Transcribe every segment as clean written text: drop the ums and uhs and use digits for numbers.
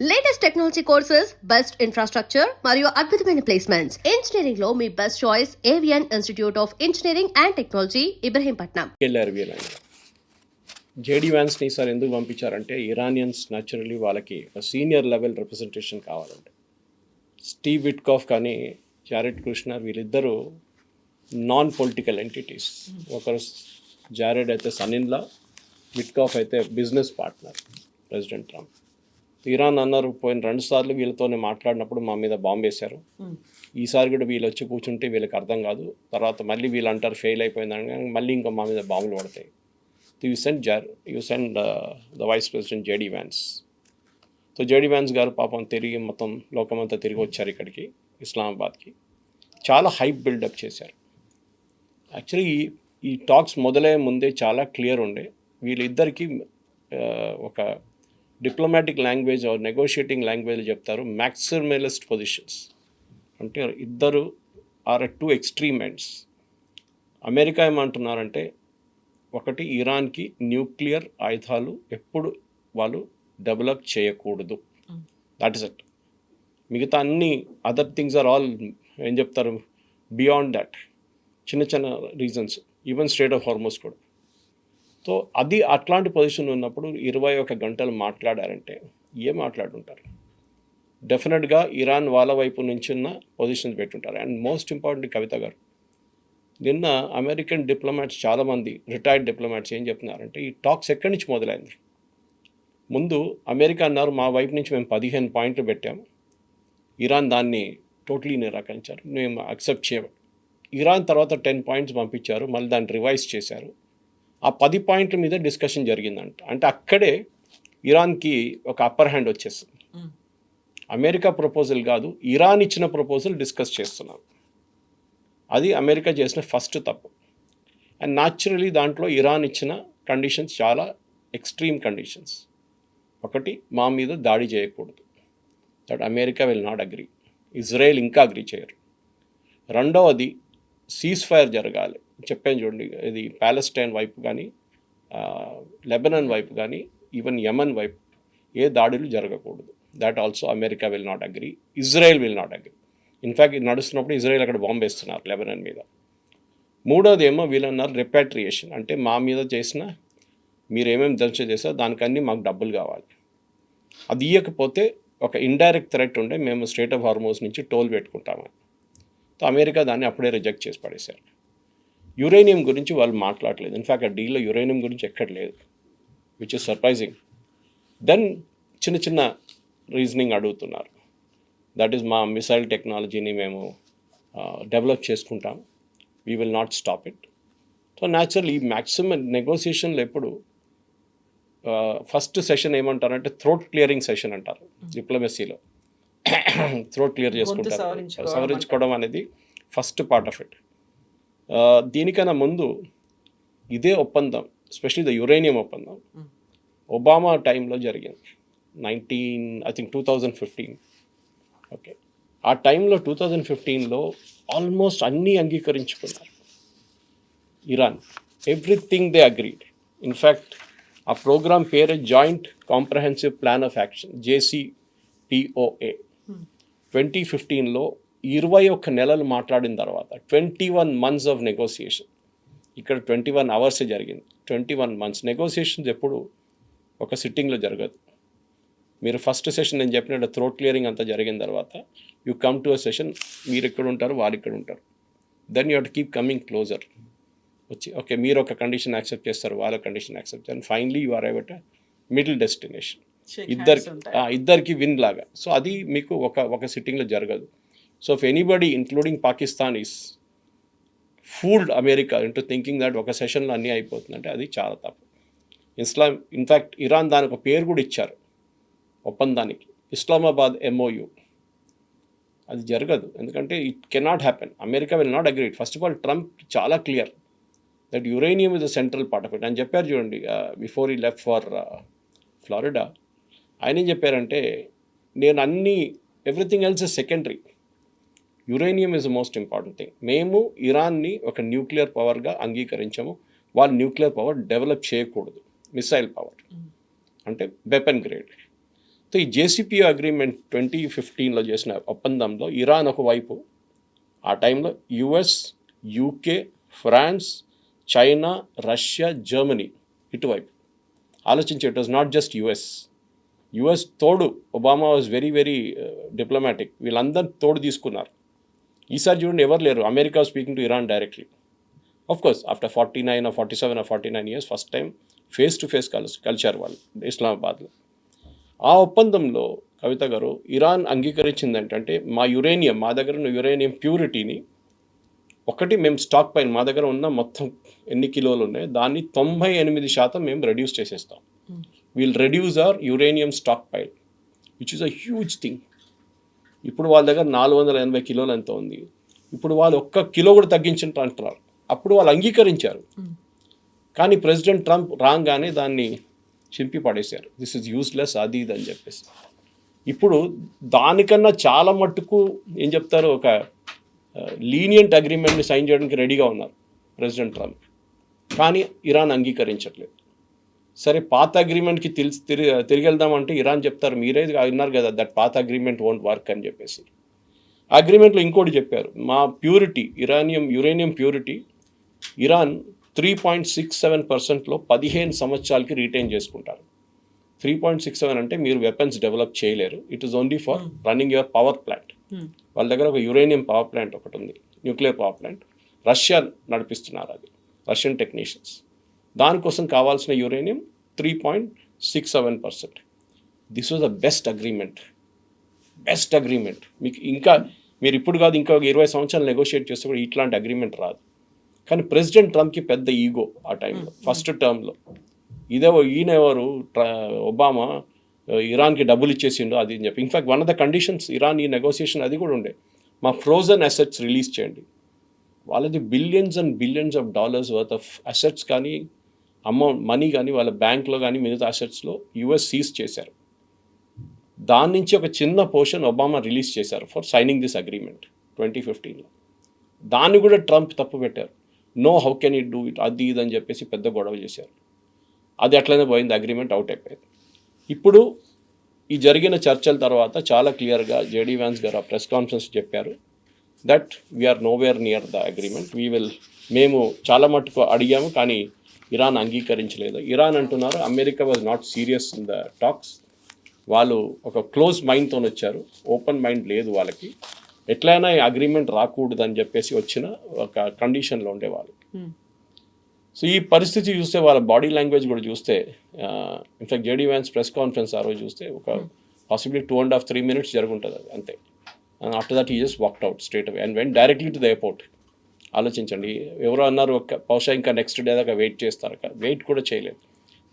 Latest technology courses, best infrastructure మరియు అద్భుతమైన placements. Engineering లో మీ best choice Avian institute of engineering and technology, Ibrahimpatnam. వెళ్ళారు వీళ్ళని. జేడీ వ్యాన్స్ని సార్ ఎందుకు పంపించారంటే ఇరానియన్స్ న్యాచురల్లీ వాళ్ళకి సీనియర్ లెవెల్ రిప్రజెంటేషన్ కావాలంటే. స్టీవ్ విట్కాఫ్ కానీ జారెడ్ కుష్నర్ వీళ్ళిద్దరూ నాన్ పొలిటికల్ ఎంటిటీస్. ఒకరు జారెడ్ అయితే సన్ ఇన్ లా, విట్కాఫ్ అయితే business partner president Trump. Iran అన్నారు పోయిన 2 సార్లు వీళ్ళతోనే మాట్లాడినప్పుడు మా మీద బాంబు వేశారు, ఈసారి కూడా వీళ్ళు వచ్చి కూర్చుంటే వీళ్ళకి అర్థం కాదు, తర్వాత మళ్ళీ వీళ్ళు అంటారు ఫెయిల్ అయిపోయిందని, మళ్ళీ ఇంకా మా మీద బాంబులు పడతాయి. You send the vice president JD Vance. So JD Vance గారు పాపం తిరిగి మొత్తం లోకమంతా తిరిగి వచ్చారు ఇక్కడికి, ఇస్లామాబాద్కి. చాలా హైప్ బిల్డప్ చేశారు. యాక్చువల్లీ ఈ టాక్స్ మొదలయ్యే ముందే చాలా క్లియర్ ఉండే వీళ్ళిద్దరికీ ఒక diplomatic language or negotiating language చెప్తారు మ్యాక్సిమలిస్ట్ పొజిషన్స్. అంటే ఇద్దరు are at 2 extreme ends. America ఏమంటున్నారంటే ఒకటి, ఇరాన్కి న్యూక్లియర్ ఆయుధాలు ఎప్పుడు వాళ్ళు డెవలప్ చేయకూడదు, దట్ ఇస్ ఇట్. మిగతా అన్ని అదర్ థింగ్స్ ఆర్ ఆల్ ఏం చెప్తారు బియాండ్ దట్, చిన్న చిన్న రీజన్స్, ఈవెన్ స్ట్రేట్ ఆఫ్ హార్మోస్ కూడా. సో అది అట్లాంటి పొజిషన్ ఉన్నప్పుడు 21 గంటలు మాట్లాడారంటే ఏం మాట్లాడుంటారు. డెఫినెట్గా ఇరాన్ వాళ్ళ వైపు నుంచి ఉన్న పొజిషన్స్ పెట్టుంటారు. అండ్ మోస్ట్ ఇంపార్టెంట్ కవిత గారు, నిన్న అమెరికన్ డిప్లొమాట్స్ చాలామంది రిటైర్డ్ డిప్లొమాట్స్ ఏం చెప్తున్నారంటే ఈ టాక్స్ ఎక్కడి నుంచి మొదలైంది. ముందు అమెరికా అన్నారు మా వైపు నుంచి మేము 15 పాయింట్లు పెట్టాము, ఇరాన్ దాన్ని టోటలీ నిరాకరించారు, మేము అక్సెప్ట్ చేయము. ఇరాన్ తర్వాత 10 పాయింట్స్ పంపించారు, మళ్ళీ దాన్ని రివైజ్ చేశారు. ఆ 10 పాయింట్ల మీద డిస్కషన్ జరిగిందంట. అంటే అక్కడే ఇరాన్కి ఒక అప్పర్ హ్యాండ్ వచ్చేసింది. అమెరికా ప్రపోజల్ కాదు, ఇరాన్ ఇచ్చిన ప్రపోజల్ డిస్కస్ చేస్తున్నారు. అది అమెరికా చేసిన ఫస్ట్ తప్పు. అండ్ న్యాచురలీ దాంట్లో ఇరాన్ ఇచ్చిన కండిషన్స్ చాలా ఎక్స్ట్రీమ్ కండిషన్స్. ఒకటి, మా మీద దాడి చేయకూడదు, that America will not agree. Israel ఇంకా అగ్రీ చేయరు. రెండవది, సీజ్ ఫైర్ జరగాలి. చెప్పాను చూడండి, ఇది ప్యాలెస్టైన్ వైపు కానీ లెబనాన్ వైపు కానీ ఈవెన్ యమన్ వైపు ఏ దాడులు జరగకూడదు, that also America will not agree, Israel will not agree. In fact ఇది నడుస్తున్నప్పుడు ఇజ్రాయెల్ అక్కడ బాంబు వేస్తున్నారు లెబనాన్ మీద. మూడోది ఏమో వీళ్ళన్నారు రిపాట్రియేషన్, అంటే మా మీద చేసిన మీరు ఏమేమి దంచ చేశారో దానికన్నీ మాకు డబ్బులు కావాలి. అది ఇవ్వకపోతే ఒక ఇండైరెక్ట్ థ్రెట్ ఉండే మేము స్ట్రేట్ ఆఫ్ హార్మోస్ నుంచి టోల్ పెట్టుకుంటామని. సో అమెరికా దాన్ని అప్పుడే రిజెక్ట్ చేసి పడేశారు. యురేనియం గురించి వాళ్ళు మాట్లాడలేదు. ఇన్ఫ్యాక్ట్ ఆ డీల్లో యురేనియం గురించి ఎక్కడ లేదు, విచ్ ఇస్ సర్ప్రైజింగ్. దెన్ చిన్న చిన్న రీజనింగ్ అడుగుతున్నారు, దట్ ఈస్ మా మిసైల్ టెక్నాలజీని మేము డెవలప్ చేసుకుంటాం, we will not stop it. So naturally maximum నెగోసియేషన్లో ఎప్పుడు ఫస్ట్ సెషన్ ఏమంటారంటే థ్రోట్ క్లియరింగ్ సెషన్ అంటారు డిప్లొమసీలో. థ్రోట్ క్లియర్ చేసుకుంటారు, సవరించుకోవడం అనేది ఫస్ట్ పార్ట్ ఆఫ్ ఇట్. దీనికన్నా ముందు ఇదే ఒప్పందం, ఎస్పెషలీ ద యురేనియం ఒప్పందం, ఒబామా టైంలో జరిగింది. 2015. ఓకే, ఆ టైంలో 2015లో ఆల్మోస్ట్ అన్నీ అంగీకరించుకున్నారు Iran, everything they agreed. In fact ఆ ప్రోగ్రామ్ పేరే joint comprehensive plan of action, JCPOA. 2015లో 21 నెలలు మాట్లాడిన తర్వాత 21 months ఆఫ్ నెగోసియేషన్. ఇక్కడ 21 hours జరిగింది, 21 months నెగోసియేషన్స్. ఎప్పుడు ఒక సిట్టింగ్లో జరగదు. మీరు ఫస్ట్ సెషన్ నేను చెప్పినట్టు థ్రోట్ క్లియరింగ్ అంతా జరిగిన తర్వాత you come to a session, మీరు ఇక్కడ ఉంటారు, వాళ్ళు ఇక్కడ ఉంటారు. Then you have to keep coming closer. వచ్చి ఓకే మీరు ఒక కండిషన్ యాక్సెప్ట్ చేస్తారు, వాళ్ళ కండిషన్ యాక్సెప్ట్ చేస్తారు, finally you arrive at middle destination, ఇద్దరికి విన్ లాగా. సో అది మీకు ఒక సిట్టింగ్లో జరగదు. So if anybody including Pakistan is fooled America into thinking that ఒక సెషన్లో అన్నీ అయిపోతుందంటే అది చాలా తప్పు. ఇన్ఫ్యాక్ట్ ఇరాన్ దానికి ఒక పేరు కూడా ఇచ్చారు ఒప్పందానికి, ఇస్లామాబాద్ MOU. అది జరగదు, ఎందుకంటే it cannot happen, America will not agree. First of all Trump చాలా clear that uranium is the central part of it అని చెప్పారు చూడండి. బిఫోర్ ఈ లెఫ్ట్ ఫర్ ఫ్లారిడా ఆయన ఏం చెప్పారంటే నేను everything else is secondary, uranium is the most important thing. మేము ఇరాన్ని ఒక న్యూక్లియర్ పవర్గా అంగీకరించాము, వాళ్ళు న్యూక్లియర్ పవర్ డెవలప్ చేయకూడదు, మిసైల్ పవర్ అంటే వెపన్ గ్రేడ్. సో ఈ జేసీపీఓ అగ్రిమెంట్ 2015లో చేసిన ఒప్పందంలో ఇరాన్ ఒకవైపు, ఆ టైంలో US, UK, France, China, Russia, Germany ఇటువైపు. ఆలోచించి, it was not just US తోడు. Obama was very very diplomatic. వీళ్ళందరూ తోడు తీసుకున్నారు. ఈసారి చూడండి ఎవరు లేరు. America speaking to Iran directly. Of course after 47 or 49 years first time face to face కలిశారు వాళ్ళు ఇస్లామాబాద్లో. ఆ ఒప్పందంలో కవిత గారు ఇరాన్ అంగీకరించింది ఏంటంటే, మా దగ్గర ఉన్న యురేనియం ప్యూరిటీని ఒకటి మేము స్టాక్ పైన, మా దగ్గర ఉన్న మొత్తం ఎన్ని కిలోలు ఉన్నాయి దాన్ని 98% మేము రెడ్యూస్ చేసేస్తాం. Will reduce our uranium stock pile, which is a huge thing. ఇప్పుడు వాళ్ళ దగ్గర 480 కిలోలు ఎంత ఉంది. ఇప్పుడు వాళ్ళు 1 కిలో కూడా తగ్గించినట్టు అంటున్నారు. అప్పుడు వాళ్ళు అంగీకరించారు. కానీ ప్రెసిడెంట్ ట్రంప్ రాగానే దాన్ని చింపి పడేశారు. దిస్ ఇస్ యూస్లెస్, అది ఇది అని చెప్పేసి. ఇప్పుడు దానికన్నా చాలా మట్టుకు ఏం చెప్తారు, ఒక లీనియంట్ అగ్రిమెంట్ని సైన్ చేయడానికి రెడీగా ఉన్నారు ప్రెసిడెంట్ ట్రంప్. కానీ ఇరాన్ అంగీకరించట్లేదు. సరే, పాత అగ్రిమెంట్కి తిరిగి వెళ్దామంటే ఇరాన్ చెప్తారు, మీరే అన్నారు కదా దట్ పాత అగ్రిమెంట్ వోంట్ వర్క్ అని చెప్పేసి. అగ్రిమెంట్లో ఇంకోటి చెప్పారు, మా ప్యూరిటీ, యురేనియం ప్యూరిటీ ఇరాన్ 3.67%లో 15 సంవత్సరాలకి రీటైన్ చేసుకుంటారు. 3.67 అంటే మీరు వెపన్స్ డెవలప్ చేయలేరు. It is only for running your power plant. వాళ్ళ దగ్గర ఒక యురేనియం పవర్ ప్లాంట్ ఒకటి ఉంది, న్యూక్లియర్ పవర్ ప్లాంట్. రష్యా నడిపిస్తున్నారు అది, రష్యన్ టెక్నీషియన్స్. దానికోసం కావాల్సిన uranium 3.67%. This was the best agreement. మీకు ఇంకా మీరు ఇప్పుడు కాదు, ఇంకా 20 సంవత్సరాలు నెగోషియేట్ చేస్తే కూడా ఇట్లాంటి అగ్రిమెంట్ రాదు. కానీ ప్రెసిడెంట్ ట్రంప్కి పెద్ద ఈగో ఆ టైంలో, ఫస్ట్ టర్మ్లో. ఈయనెవరు ఒబామా ఇరాన్కి డబ్బులు ఇచ్చేసిండు అది అని చెప్పి. In fact one of the conditions Iran ఈ నెగోసియేషన్ అది కూడా ఉండే, మా ఫ్రోజన్ అసెట్స్ రిలీజ్ చేయండి. వాళ్ళది billions and billions of dollars worth of assets కానీ మనీ కానీ వాళ్ళ బ్యాంక్లో కానీ మిగతా అసెట్స్లో యుఎస్ సీజ్ చేశారు. దాని నుంచి ఒక చిన్న పోర్షన్ ఒబామా రిలీజ్ చేశారు ఫర్ సైనింగ్ దిస్ అగ్రిమెంట్ 2015లో. దాన్ని కూడా ట్రంప్ తప్పు పెట్టారు. No, how can it do it, అది ఇది అని చెప్పేసి పెద్ద గొడవ చేశారు. అది అట్లనే పోయింది, అగ్రిమెంట్ అవుట్ అయిపోయింది. ఇప్పుడు ఈ జరిగిన చర్చల తర్వాత చాలా క్లియర్గా జేడీ వ్యాన్స్ గారు ఆ ప్రెస్ కాన్ఫరెన్స్ చెప్పారు that we are nowhere near the agreement. మేము చాలా మటుకు అడిగాము కానీ ఇరాన్ అంగీకరించలేదు. ఇరాన్ అంటున్నారు America was not serious in the talks. వాళ్ళు ఒక క్లోజ్ మైండ్తో వచ్చారు, ఓపెన్ మైండ్ లేదు వాళ్ళకి. ఎట్లయినా ఈ అగ్రిమెంట్ రాకూడదని చెప్పేసి వచ్చిన ఒక కండిషన్లో ఉండేవాళ్ళు. సో ఈ పరిస్థితి చూస్తే, వాళ్ళ బాడీ లాంగ్వేజ్ కూడా చూస్తే, in fact JD Vance press conference ఆ రోజు చూస్తే ఒక పాసిబ్లీ 2.5-3 minutes జరుగుంటుంది అది అంతే. And after that he just walked out straight away and went directly to the airport. ఆలోచించండి, ఎవరో అన్నారు బహుశా ఇంకా నెక్స్ట్ డే దాకా వెయిట్ చేస్తారు. వెయిట్ కూడా చేయలేదు.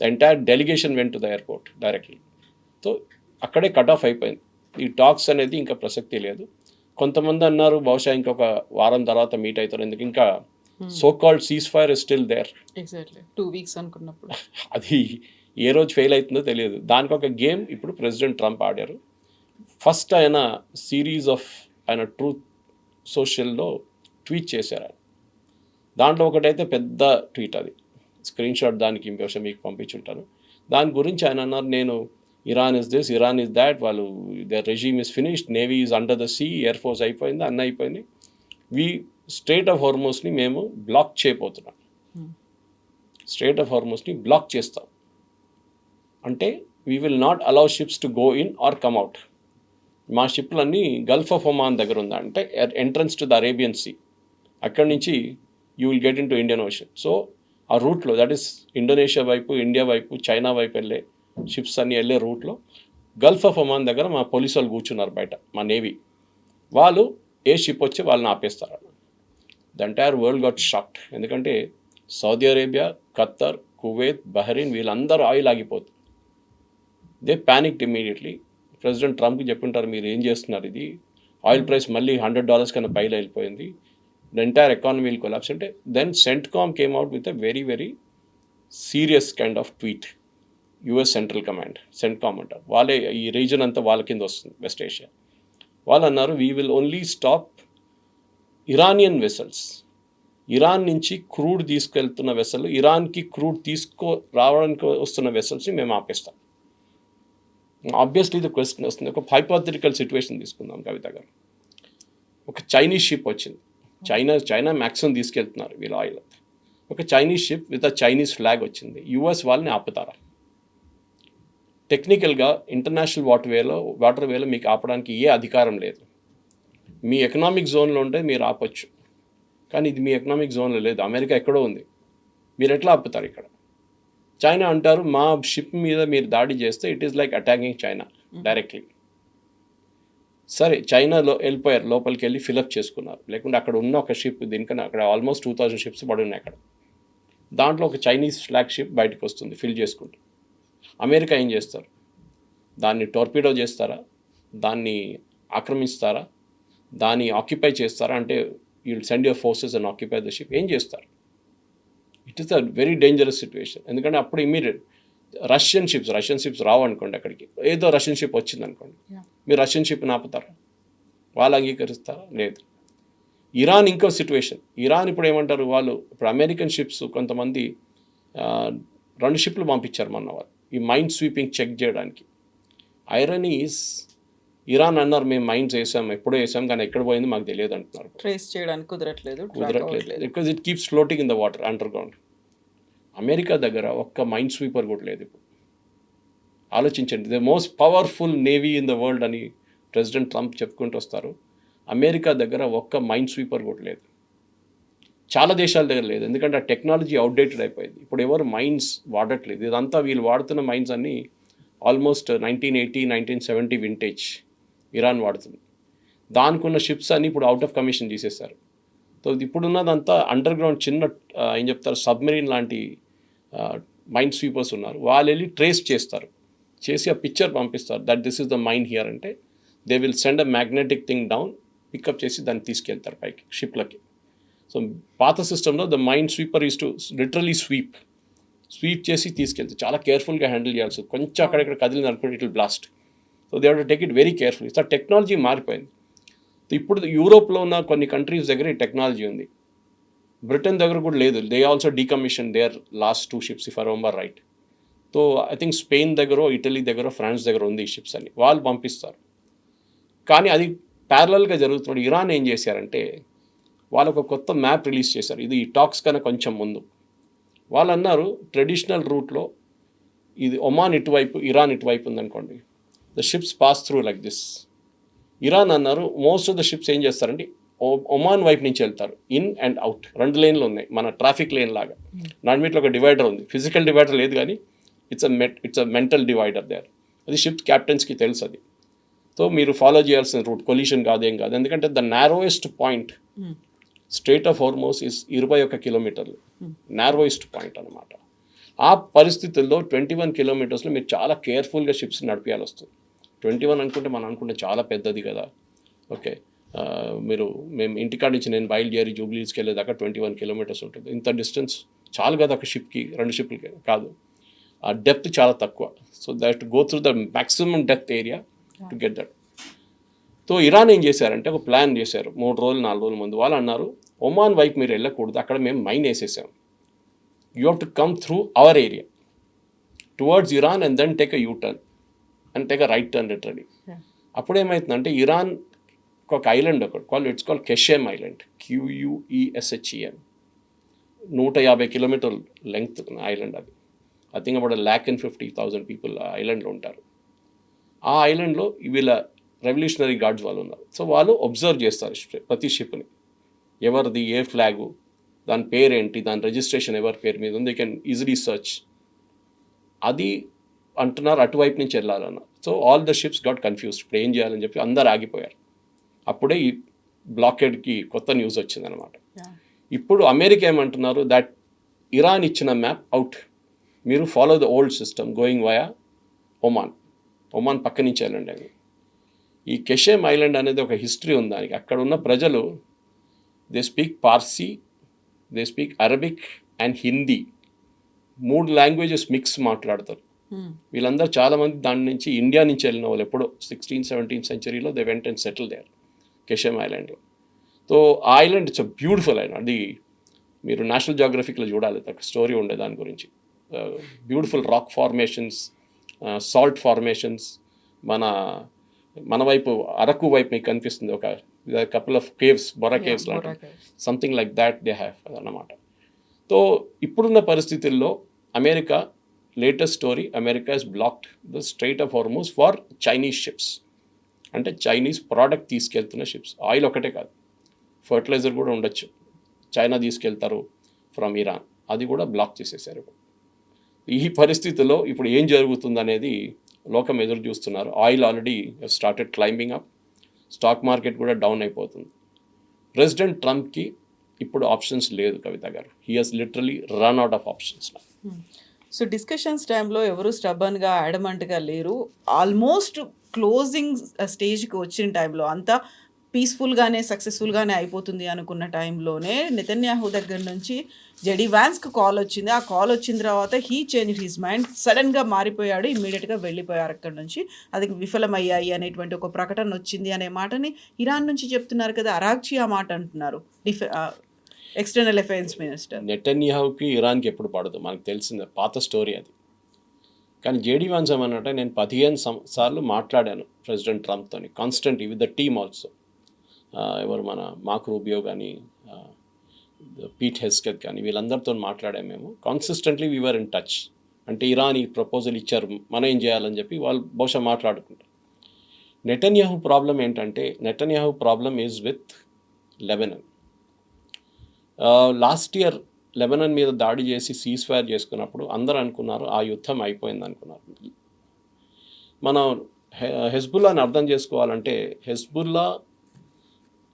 The entire delegation went to the airport directly. So అక్కడే కట్ ఆఫ్ అయిపోయింది. ఈ టాక్స్ అనేది ఇంకా ప్రసక్తి లేదు. కొంతమంది అన్నారు బహుశా ఇంకొక వారం తర్వాత మీట్ అవుతారు, ఎందుకు ఇంకా so called cease fire is still there. Exactly 2 weeks అనుకున్నప్పుడు అది ఏ రోజు ఫెయిల్ అవుతుందో తెలియదు. దానికి ఒక గేమ్ ఇప్పుడు ప్రెసిడెంట్ ట్రంప్ ఆడారు. ఫస్ట్ ఆయన సిరీస్ ఆఫ్ ఆయన ట్రూత్ సోషల్లో ట్వీట్ చేశారు. దాంట్లో ఒకటైతే పెద్ద ట్వీట్, అది స్క్రీన్ షాట్, దానికి ఇంప్రెషన్ మీకు పంపించుంటాను. దాని గురించి ఆయన అన్నారు, నేను Iran is this, Iran is that, వాళ్ళు their regime is finished, navy is under the sea, air force అయిపోయింది, అన్నీ అయిపోయింది, స్ట్రైట్ ఆఫ్ హార్మోస్ని మేము బ్లాక్ చేయబోతున్నాం, స్ట్రైట్ ఆఫ్ హార్మోస్ని బ్లాక్ చేస్తాం. అంటే we will not allow ships to go in or come out. మా షిప్లన్నీ గల్ఫ్ ఆఫ్ ఒమాన్ దగ్గర ఉందా అంటే entrance to the Arabian sea, అక్కడి నుంచి you will get in to Indian ocean. So ఆ రూట్లో, దట్ ఈస్ ఇండోనేషియా వైపు, ఇండియా వైపు, చైనా వైపు వెళ్ళే షిప్స్ అన్నీ వెళ్ళే రూట్లో గల్ఫ్ ఆఫ్ ఒమాన్ దగ్గర మా పోలీసు వాళ్ళు కూర్చున్నారు బయట, మా నేవీ వాళ్ళు. ఏ షిప్ వచ్చి వాళ్ళని ఆపేస్తారు. The entire world got shocked. ఎందుకంటే Saudi Arabia, Qatar, Kuwait, Bahrain వీళ్ళందరూ ఆయిల్ ఆగిపోతుంది. They panicked immediately. ప్రెసిడెంట్ ట్రంప్కి చెప్పుంటారు, మీరు ఏం చేస్తున్నారు, ఇది ఆయిల్ ప్రైస్ మళ్ళీ $100 కన్నా పైన వెళ్ళిపోయింది, the entire economy will collapse అంటే. Then CENTCOM came out with a very very serious kind of tweet. US central command, CENTCOM అంటారు, వాళ్ళే ఈ రీజన్ అంతా వాళ్ళ కింద వస్తుంది, వెస్ట్ ఏషియా. వాళ్ళు అన్నారు, we will only stop Iranian vessels, Iran నుంచి క్రూడ్ తీసుకెళ్తున్న వెసల్, ఇరాన్కి క్రూడ్ రావడానికి వస్తున్న వెసల్స్ని మేము ఆపేస్తాం. ఆబ్వియస్లీ ఇది క్వశ్చన్ వస్తుంది. ఒక హైపోథెటికల్ సిచ్యువేషన్ తీసుకుందాం కవిత గారు. ఒక చైనీస్ షిప్ వచ్చింది. చైనా మ్యాక్సిమం తీసుకెళ్తున్నారు వీళ్ళ ఆయిల్. ఒక Chinese ship with a Chinese flag వచ్చింది. యుఎస్ వాళ్ళని ఆపుతారా? టెక్నికల్గా ఇంటర్నేషనల్ వాటర్ వేలో మీకు ఆపడానికి ఏ అధికారం లేదు. మీ ఎకనామిక్ జోన్లో ఉంటే మీరు ఆపొచ్చు, కానీ ఇది మీ ఎకనామిక్ జోన్లో లేదు. అమెరికా ఎక్కడో ఉంది, మీరు ఎట్లా ఆపుతారు ఇక్కడ? చైనా అంటారు మా షిప్ మీద మీరు దాడి చేస్తే it is like attacking China directly. సరే, చైనాలో వెళ్ళిపోయారు, లోపలికి వెళ్ళి ఫిలప్ చేసుకున్నారు. లేకుంటే అక్కడ ఉన్న ఒక షిప్, దీనికన్నా అక్కడ ఆల్మోస్ట్ 2000 షిప్స్ పడి ఉన్నాయి అక్కడ. దాంట్లో ఒక చైనీస్ ఫ్లాగ్ షిప్ బయటకు వస్తుంది ఫిల్ చేసుకుంటూ. అమెరికా ఏం చేస్తారు? దాన్ని టోర్పిడో చేస్తారా? దాన్ని ఆక్రమిస్తారా? దాన్ని ఆక్యుపై చేస్తారా? అంటే you will send your forces and occupy the ship. ఏం చేస్తారు? It is a very dangerous situation. ఎందుకంటే అప్పుడు ఇమీడియట్ రష్యన్ షిప్స్ రావు అనుకోండి అక్కడికి. ఏదో రష్యన్ షిప్ వచ్చింది అనుకోండి, మీరు రష్యన్ షిప్ని ఆపుతారా? వాళ్ళు అంగీకరిస్తారా? లేదు. ఇరాన్ ఇంకో సిచ్యువేషన్. ఇరాన్ ఇప్పుడు ఏమంటారు వాళ్ళు, ఇప్పుడు అమెరికన్ షిప్స్ కొంతమంది 2 షిప్లు పంపించారు మొన్న వాళ్ళు ఈ మైండ్ స్వీపింగ్ చెక్ చేయడానికి. ఐరన్ ఈస్ ఇరాన్ అన్నారు మేము మైండ్స్ వేసాం, ఎప్పుడో వేసాం, కానీ ఎక్కడ పోయింది మాకు తెలియదు అంటున్నారు. ట్రేస్ చేయడానికి కుదరట్లేదు because it keeps floating in the water under ground. America దగ్గర ఒక్క మైండ్ స్వీపర్ కూడా లేదు ఇప్పుడు. ఆలోచించండి, the most powerful navy in the world అని ప్రెసిడెంట్ ట్రంప్ చెప్పుకుంటూ వస్తారు. అమెరికా దగ్గర ఒక్క మైండ్ స్వీపర్ కూడా లేదు. చాలా దేశాల దగ్గర లేదు, ఎందుకంటే ఆ టెక్నాలజీ అవుట్డేటెడ్ అయిపోయింది. ఇప్పుడు ఎవరు మైండ్స్ వాడట్లేదు. ఇదంతా వీళ్ళు వాడుతున్న మైండ్స్ అన్నీ ఆల్మోస్ట్ 1980, 1970 వింటేజ్ ఇరాన్ వాడుతుంది. దానికి ఉన్న షిప్స్ అన్నీ ఇప్పుడు అవుట్ ఆఫ్ కమిషన్ తీసేశారు. సో ఇప్పుడున్నదంతా అండర్ గ్రౌండ్ చిన్న ఏం చెప్తారు సబ్మెరీన్ లాంటి మైండ్ స్వీపర్స్ ఉన్నారు. వాళ్ళు వెళ్ళి ట్రేస్ చేస్తారు, చేసి ఆ పిక్చర్ పంపిస్తారు that this is the mine here అంటే they will send a magnetic thing down, pickup చేసి దాన్ని తీసుకెళ్తారు పైకి షిప్లకి. సో పాత సిస్టంలో the minesweeper is to literally sweep చేసి తీసుకెళ్తే చాలా కేర్ఫుల్గా హ్యాండిల్ చేయాల్సి. కొంచెం అక్కడెక్కడ కదిలింది అనుకోండి it will blast. So they have to take it very carefully. So technology మారిపోయింది. ఇప్పుడు యూరోప్లో ఉన్న కొన్ని కంట్రీస్ దగ్గర ఈ టెక్నాలజీ ఉంది, బ్రిటన్ దగ్గర కూడా లేదు. They also decommission their last 2 ships if I remember right. So I think Spain దగ్గర, ఇటలీ దగ్గర, ఫ్రాన్స్ దగ్గర ఉంది ఈ షిప్స్ అని. వాళ్ళు పంపిస్తారు, కానీ అది ప్యారలల్గా జరుగుతున్నాడు. ఇరాన్ ఏం చేశారంటే వాళ్ళు ఒక కొత్త మ్యాప్ రిలీజ్ చేశారు. ఇది ఈ టాక్స్ కన్నా కొంచెం ముందు. వాళ్ళు అన్నారు ట్రెడిషనల్ రూట్లో ఇది ఒమాన్ ఇటువైపు, ఇరాన్ ఇటువైపు ఉందనుకోండి, the ships pass through like this. Iran అన్నారు మోస్ట్ ఆఫ్ ద షిప్స్ ఏం చేస్తారంటే ఒమాన్ వైపు నుంచి వెళ్తారు, ఇన్ అండ్ అవుట్. 2 లేన్లు ఉన్నాయి, మన ట్రాఫిక్ లేన్ లాగా. దాని మీట్లో ఒక డివైడర్ ఉంది, ఫిజికల్ డివైడర్ లేదు కానీ it's a mental divider there. అది షిప్ క్యాప్టెన్స్కి తెలుసు అది. సో మీరు ఫాలో చేయాల్సిన రూట్ కొలిషన్ కాదేం కాదు, ఎందుకంటే the narrowest point strait of Hormuz is 21 కిలోమీటర్లు నారోయెస్ట్ పాయింట్ అనమాట. ఆ పరిస్థితుల్లో 21 కిలోమీటర్స్లో మీరు చాలా కేర్ఫుల్గా షిప్స్ నడిపించాల్సి వస్తుంది. 21 అనుకుంటే మనం అనుకుంటే చాలా పెద్దది కదా. ఓకే, మేము ఇంటికాడ నుంచి నేను బయలుదేరి జూబ్లీస్కి వెళ్ళేదాకా 21 కిలోమీటర్స్ ఉంటుంది. ఇంత డిస్టెన్స్ చాలు కదా ఒక షిప్కి, 2 షిప్లకి కాదు. ఆ డెప్త్ చాలా తక్కువ. So that go through the maximum depth area to get that. So Iran ఏం చేశారంటే ఒక ప్లాన్ చేశారు 3 రోజులు 4 రోజుల ముందు. వాళ్ళు అన్నారు ఒమాన్ వైపు మీరు వెళ్ళకూడదు, అక్కడ మేము మైన్ వేసేసాం. You have to come through our area towards Iran and then take a U turn and take a right turn literally. అప్పుడు ఏమవుతుందంటే ఇరాన్ ఒక ఐలాండ్ ఒకటి it's called Qeshm island, QUESHEM. 150 kilometer length island అది. I think about 150,000 people ఆ ఐలాండ్లో ఉంటారు. ఆ ఐలాండ్లో వీళ్ళ రెవల్యూషనరీ గార్డ్స్ వాళ్ళు ఉన్నారు. సో వాళ్ళు అబ్జర్వ్ చేస్తారు ప్రతి షిప్ని, ఎవరిది ఏ ఫ్లాగు, దాని పేరేంటి, దాని రిజిస్ట్రేషన్ ఎవరి పేరు మీద ఉంది, దే కెన్ ఈజీలీ సర్చ్. అది అంటున్నారు అటువైపు నుంచి వెళ్ళాలన్న. So all the ships got confused. ఇప్పుడు ఏం చేయాలని చెప్పి అందరు ఆగిపోయారు. అప్పుడే ఈ బ్లాకేడ్కి కొత్త న్యూస్ వచ్చిందనమాట. ఇప్పుడు అమెరికా ఏమంటున్నారు దట్ ఇరాన్ ఇచ్చిన మ్యాప్ అవుట్, మీరు follow the old system going via Oman పక్క నుంచి వెళ్ళండి అని. ఈ కెషెమ్ ఐలాండ్ అనేది ఒక హిస్టరీ ఉంది దానికి. అక్కడ ఉన్న ప్రజలు they speak Parsi, they speak Arabic and Hindi, 3 languages mix మాట్లాడతారు. వీళ్ళందరూ చాలామంది దాని నుంచి ఇండియా నుంచి వెళ్ళిన వాళ్ళు, ఎప్పుడో 16th, 17th సెంచరీలో they went and settle there Qeshm ఐలాండ్లో. సో ఆ island it's a beautiful island. అది మీరు నేషనల్ జియోగ్రఫిక్లో చూడాలి, ఒక స్టోరీ ఉండే దాని గురించి. Beautiful rock formations, salt formations, మన మన వైపు అరకు వైపు మీకు కనిపిస్తుంది ఒక కపుల్ ఆఫ్ కేవ్స్, బొరా కేవ్స్ లాంటి something like that they have అన్నమాట. సో ఇప్పుడున్న పరిస్థితుల్లో America latest story, America is blocked the straight of Hormuz for Chinese ships. అంటే చైనీస్ ప్రోడక్ట్ తీసుకెళ్తున్న షిప్స్, ఆయిల్ ఒకటే కాదు, ఫర్టిలైజర్ కూడా ఉండొచ్చు, చైనా తీసుకెళ్తారు ఫ్రమ్ ఇరాన్, అది కూడా బ్లాక్ చేసేసారు. ఈ పరిస్థితిలో ఇప్పుడు ఏం జరుగుతుందనేది లోకం ఎదురు చూస్తున్నారు. Oil already started climbing up, stock market కూడా డౌన్ అయిపోతుంది. ప్రెసిడెంట్ ట్రంప్కి ఇప్పుడు ఆప్షన్స్ లేదు కవిత గారు. He has literally run out of options. So discussions టైంలో ఎవరు స్టబన్గా అడమంట్గా లేరు. ఆల్మోస్ట్ క్లోజింగ్ స్టేజ్కి వచ్చిన టైంలో అంతా పీస్ఫుల్గానే సక్సెస్ఫుల్గానే అయిపోతుంది అనుకున్న టైంలోనే నెతన్యాహు దగ్గర నుంచి జెడీ వ్యాన్స్కి కాల్ వచ్చింది. ఆ కాల్ వచ్చిన తర్వాత హీ చేంజ్ హిస్ మైండ్, సడన్గా మారిపోయాడు, ఇమ్మీడియట్గా వెళ్ళిపోయారు అక్కడ నుంచి. అది విఫలమయ్యాయి అనేటువంటి ఒక ప్రకటన వచ్చింది అనే మాటని ఇరాన్ నుంచి చెప్తున్నారు కదా. అరాగ్చి ఆ మాట అంటున్నారు, ఎక్స్టర్నల్ అఫైర్స్ మినిస్టర్. నెతన్యాహుకి ఇరాన్కి ఎప్పుడు పడదు, మనకు తెలిసిందే, పాత స్టోరీ అది. కానీ జేడీ వాన్స్ ఏమన్నట్టే, నేను 15 సార్లు మాట్లాడాను ప్రెసిడెంట్ ట్రంప్తో, constantly with the team also. ఎవరు మన మార్క్ రూబియో కానీ, పీట్ హెస్కెత్ కానీ, వీళ్ళందరితో మాట్లాడాము మేము. Consistently we are in touch. అంటే ఇరాన్ ఈ ప్రపోజల్ ఇచ్చారు, మనం ఏం చేయాలని చెప్పి వాళ్ళు బహుశా మాట్లాడుకుంటారు. నెతన్యాహు ప్రాబ్లం ఏంటంటే, Netanyahu problem is with Lebanon. Last year Lebanon మీద దాడి చేసి సీజ్ ఫైర్ చేసుకున్నప్పుడు అందరూ అనుకున్నారు ఆ యుద్ధం అయిపోయింది అనుకున్నారు. మనం హెజ్బుల్లాని అర్థం చేసుకోవాలంటే, హెజ్బుల్లా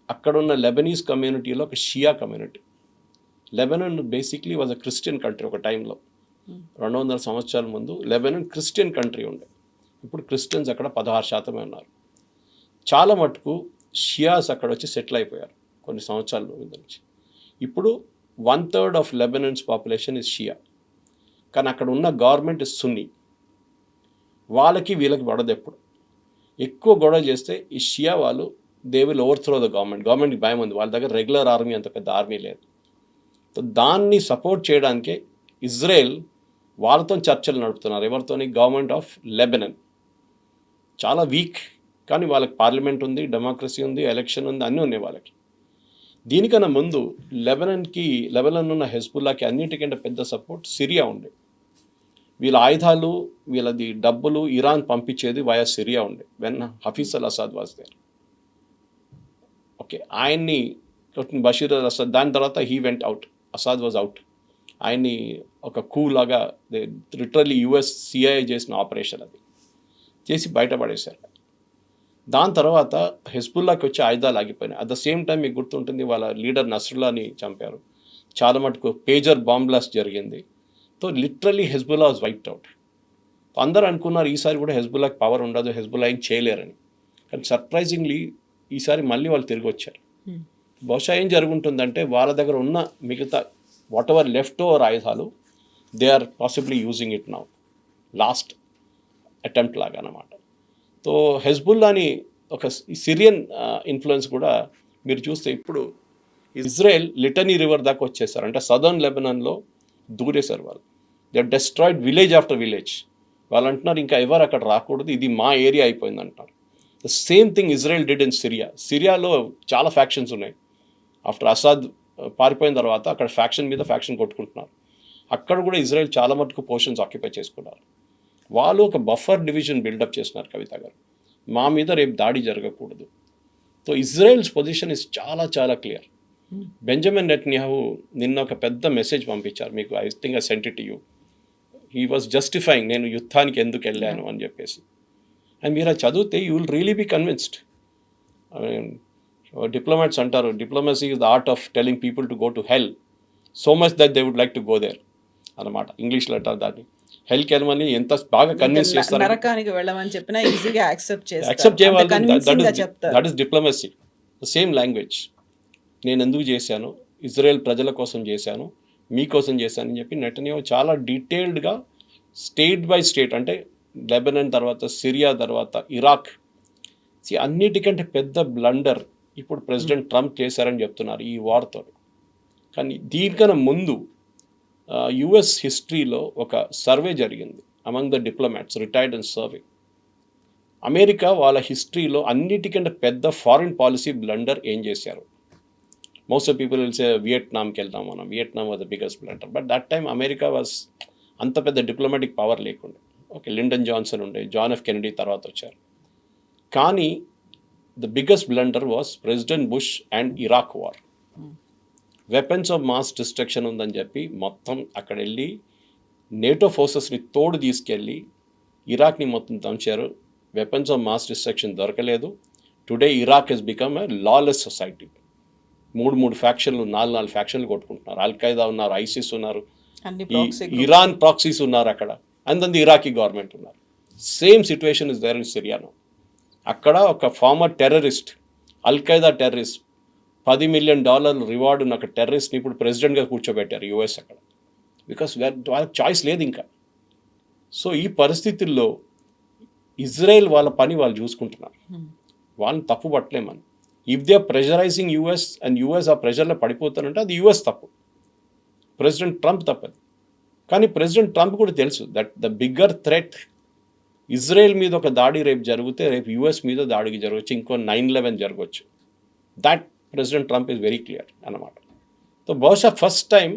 అక్కడున్న లెబనీస్ కమ్యూనిటీలో ఒక Shia community. Lebanon basically was a Christian country. ఒక టైంలో 200 సంవత్సరాల ముందు లెబనాన్ క్రిస్టియన్ కంట్రీ ఉండే. ఇప్పుడు క్రిస్టియన్స్ అక్కడ 16% ఉన్నారు. చాలా మటుకు షియాస్ అక్కడ వచ్చి సెటిల్ అయిపోయారు కొన్ని సంవత్సరాల నుంచి. ఇప్పుడు 1/3 ఆఫ్ లెబనాన్స్ పాపులేషన్ ఇస్ షియా. కానీ అక్కడ ఉన్న గవర్నమెంట్ ఇస్ సున్నీ. వాళ్ళకి వీళ్ళకి పడదు. ఎప్పుడు ఎక్కువ గొడవ చేస్తే ఈ షియా వాళ్ళు దే విల్ ఓవర్థ్రో ద గవర్నమెంట్. గవర్నమెంట్కి భయం ఉంది, వాళ్ళ దగ్గర రెగ్యులర్ ఆర్మీ అంత పెద్ద ఆర్మీ లేదు. సో దాన్ని సపోర్ట్ చేయడానికే ఇజ్రాయెల్ వాళ్ళతో చర్చలు నడుపుతున్నారు. ఎవరితోని? Government of Lebanon. చాలా వీక్, కానీ వాళ్ళకి పార్లమెంట్ ఉంది, డెమోక్రసీ ఉంది, ఎలక్షన్ ఉంది, అన్నీ ఉన్నాయి వాళ్ళకి. దీనికన్నా ముందు లెబనాన్ ఉన్న హెజ్బుల్లాకి అన్నిటికంటే పెద్ద సపోర్ట్ సిరియా ఉండే. వీళ్ళ ఆయుధాలు, వీళ్ళది డబ్బులు ఇరాన్ పంపించేది వయా సిరియా ఉండే when Hafez al Assad was there. Okay, ఆయన్ని బషీర్ అల్ అసాద్, దాని తర్వాత he went out, Assad was out. ఆయన్ని ఒక కూ లాగా లిటరల్లీ యుఎస్ సిఐఏ చేసిన ఆపరేషన్ అది చేసి బయటపడేశారు. దాని తర్వాత హెజ్బుల్లాకి వచ్చి ఆయుధాలు ఆగిపోయినాయి. అట్ ద సేమ్ టైం మీకు గుర్తుంటుంది, వాళ్ళ లీడర్ నస్రుల్లాని చంపారు. చాలా మటుకు పేజర్ బాంబ్ బ్లాస్ట్ జరిగింది. So literally Hezbollah was wiped out. అందరూ అనుకున్నారు ఈసారి కూడా హెజ్బుల్లాకి పవర్ ఉండదు, హెజ్బుల్లా ఏం చేయలేరని. కానీ సర్ప్రైజింగ్లీ ఈసారి మళ్ళీ వాళ్ళు తిరిగి వచ్చారు. బహుశా ఏం జరుగుతుందంటే, వాళ్ళ దగ్గర ఉన్న మిగతా వాట్ ఎవర్ లెఫ్ట్ ఓవర్ ఆయుధాలు they are possibly using it now, last attempt లాగా అన్నమాట. సో హెజ్బుల్లాని ఒక సిరియన్ ఇన్ఫ్లుయెన్స్ కూడా మీరు చూస్తే ఇప్పుడు ఇజ్రాయెల్ లిటనీ రివర్ దాకా వచ్చేసారు. అంటే సదర్న్ లెబనాన్లో దూరేశారు వాళ్ళు. They destroyed village after village. వాళ్ళు అంటున్నారు ఇంకా ఎవరు అక్కడ రాకూడదు, ఇది మా ఏరియా అయిపోయింది అంటారు. The same thing Israel did in Syria. సిరియాలో చాలా ఫ్యాక్షన్స్ ఉన్నాయి. ఆఫ్టర్ అసాద్ పారిపోయిన తర్వాత అక్కడ ఫ్యాక్షన్ మీద ఫ్యాక్షన్ కొట్టుకుంటున్నారు. అక్కడ కూడా ఇజ్రాయెల్ చాలా మటుకు పోర్షన్స్ ఆక్యుపై చేసుకున్నారు. వాళ్ళు ఒక బఫర్ డివిజన్ బిల్డప్ చేస్తున్నారు కవిత గారు, మా మీద రేపు దాడి జరగకూడదు. సో ఇజ్రాయెల్స్ పొజిషన్ ఇస్ చాలా చాలా క్లియర్. బెంజమిన్ నెతన్యాహు నిన్న ఒక పెద్ద మెసేజ్ పంపించారు మీకు, I think I sent it to you. He was justifying నేను యుద్ధానికి ఎందుకు వెళ్ళాను అని చెప్పేసి. అండ్ మీరు అది చదివితే you will really be convinced. Diplomats అంటారు, diplomacy is the art of telling people to go to hell so much that they would like to go there అన్నమాట. ఇంగ్లీష్లో అంటారు దాన్ని. హెల్కి వెళ్ళమని ఎంత బాగా కన్విన్స్ చేస్తారు, నరకానికి వెళ్ళమని చెప్పినా ఈజీగా యాక్సెప్ట్ చేయాలి. That is diplomacy, same language. నేను ఎందుకు చేశాను, ఇజ్రాయెల్ ప్రజల కోసం చేశాను, మీకోసం చేశాను అని చెప్పి నెతన్యాహు చాలా డీటెయిల్డ్గా స్టేట్ బై స్టేట్, అంటే లెబనాన్ తర్వాత సిరియా తర్వాత ఇరాక్, అన్నిటికంటే పెద్ద బ్లండర్ ఇప్పుడు ప్రెసిడెంట్ ట్రంప్ చేశారని చెప్తున్నారు ఈ వార్తో. కానీ దీనికన్నా ముందు యుఎస్ హిస్టరీలో ఒక సర్వే జరిగింది among the diplomats retired and serving. America వాళ్ళ హిస్టరీలో అన్నిటికంటే పెద్ద ఫారిన్ పాలసీ బ్లండర్ ఏం చేశారు? Most of people will say వియట్నాంకి వెళ్తాం మనం, Vietnam was the biggest blunder. But that time America was అంత పెద్ద డిప్లొమాటిక్ పవర్ లేకుండే. ఓకే, లిండన్ జాన్సన్ ఉండే, జాన్ ఎఫ్ కెనడీ తర్వాత వచ్చారు. కానీ the biggest blunder was president Bush and Iraq war. Weapons of mass destruction ఉందని చెప్పి మొత్తం అక్కడ వెళ్ళి నేటో ఫోర్సెస్ని తోడు తీసుకెళ్ళి ఇరాక్ని మొత్తం దంచారు. వెపన్స్ ఆఫ్ మాస్ డిస్ట్రక్షన్ దొరకలేదు. Today Iraq has become a lawless society. మూడు ఫ్యాక్షన్లు, నాలుగు ఫ్యాక్షన్లు కొట్టుకుంటున్నారు. అల్ఖైదా ఉన్నారు, ఐసిస్ ఉన్నారు, ఇరాన్ ప్రాక్సీస్ ఉన్నారు అక్కడ, and then the Iraqi government ఉన్నారు. Same situation is there in సిరియాలో. అక్కడ ఒక former terrorist, al Qaeda terrorist, $10 million reward ఉన్న ఒక టెర్రరిస్ట్ని ఇప్పుడు ప్రెసిడెంట్గా కూర్చోబెట్టారు యూఎస్ అక్కడ. బికాస్ వాళ్ళకి చాయిస్ లేదు ఇంకా. సో ఈ పరిస్థితుల్లో ఇజ్రాయెల్ వాళ్ళ పని వాళ్ళు చూసుకుంటున్నారు. వాళ్ళని తప్పు పట్టలేమని. If they are pressurizing US and US ఆ ప్రెషర్లో పడిపోతారంటే అది యూఎస్ తప్పు, ప్రెసిడెంట్ ట్రంప్ తప్పది. కానీ ప్రెసిడెంట్ ట్రంప్ కూడా తెలుసు that the bigger threat Israel మీద ఒక దాడి రేపు జరిగితే రేపు యూఎస్ మీద దాడికి జరగవచ్చు, ఇంకో 9/11 జరగవచ్చు. That president Trump is very clear అన్నమాట. సో బహుశా ఫస్ట్ టైం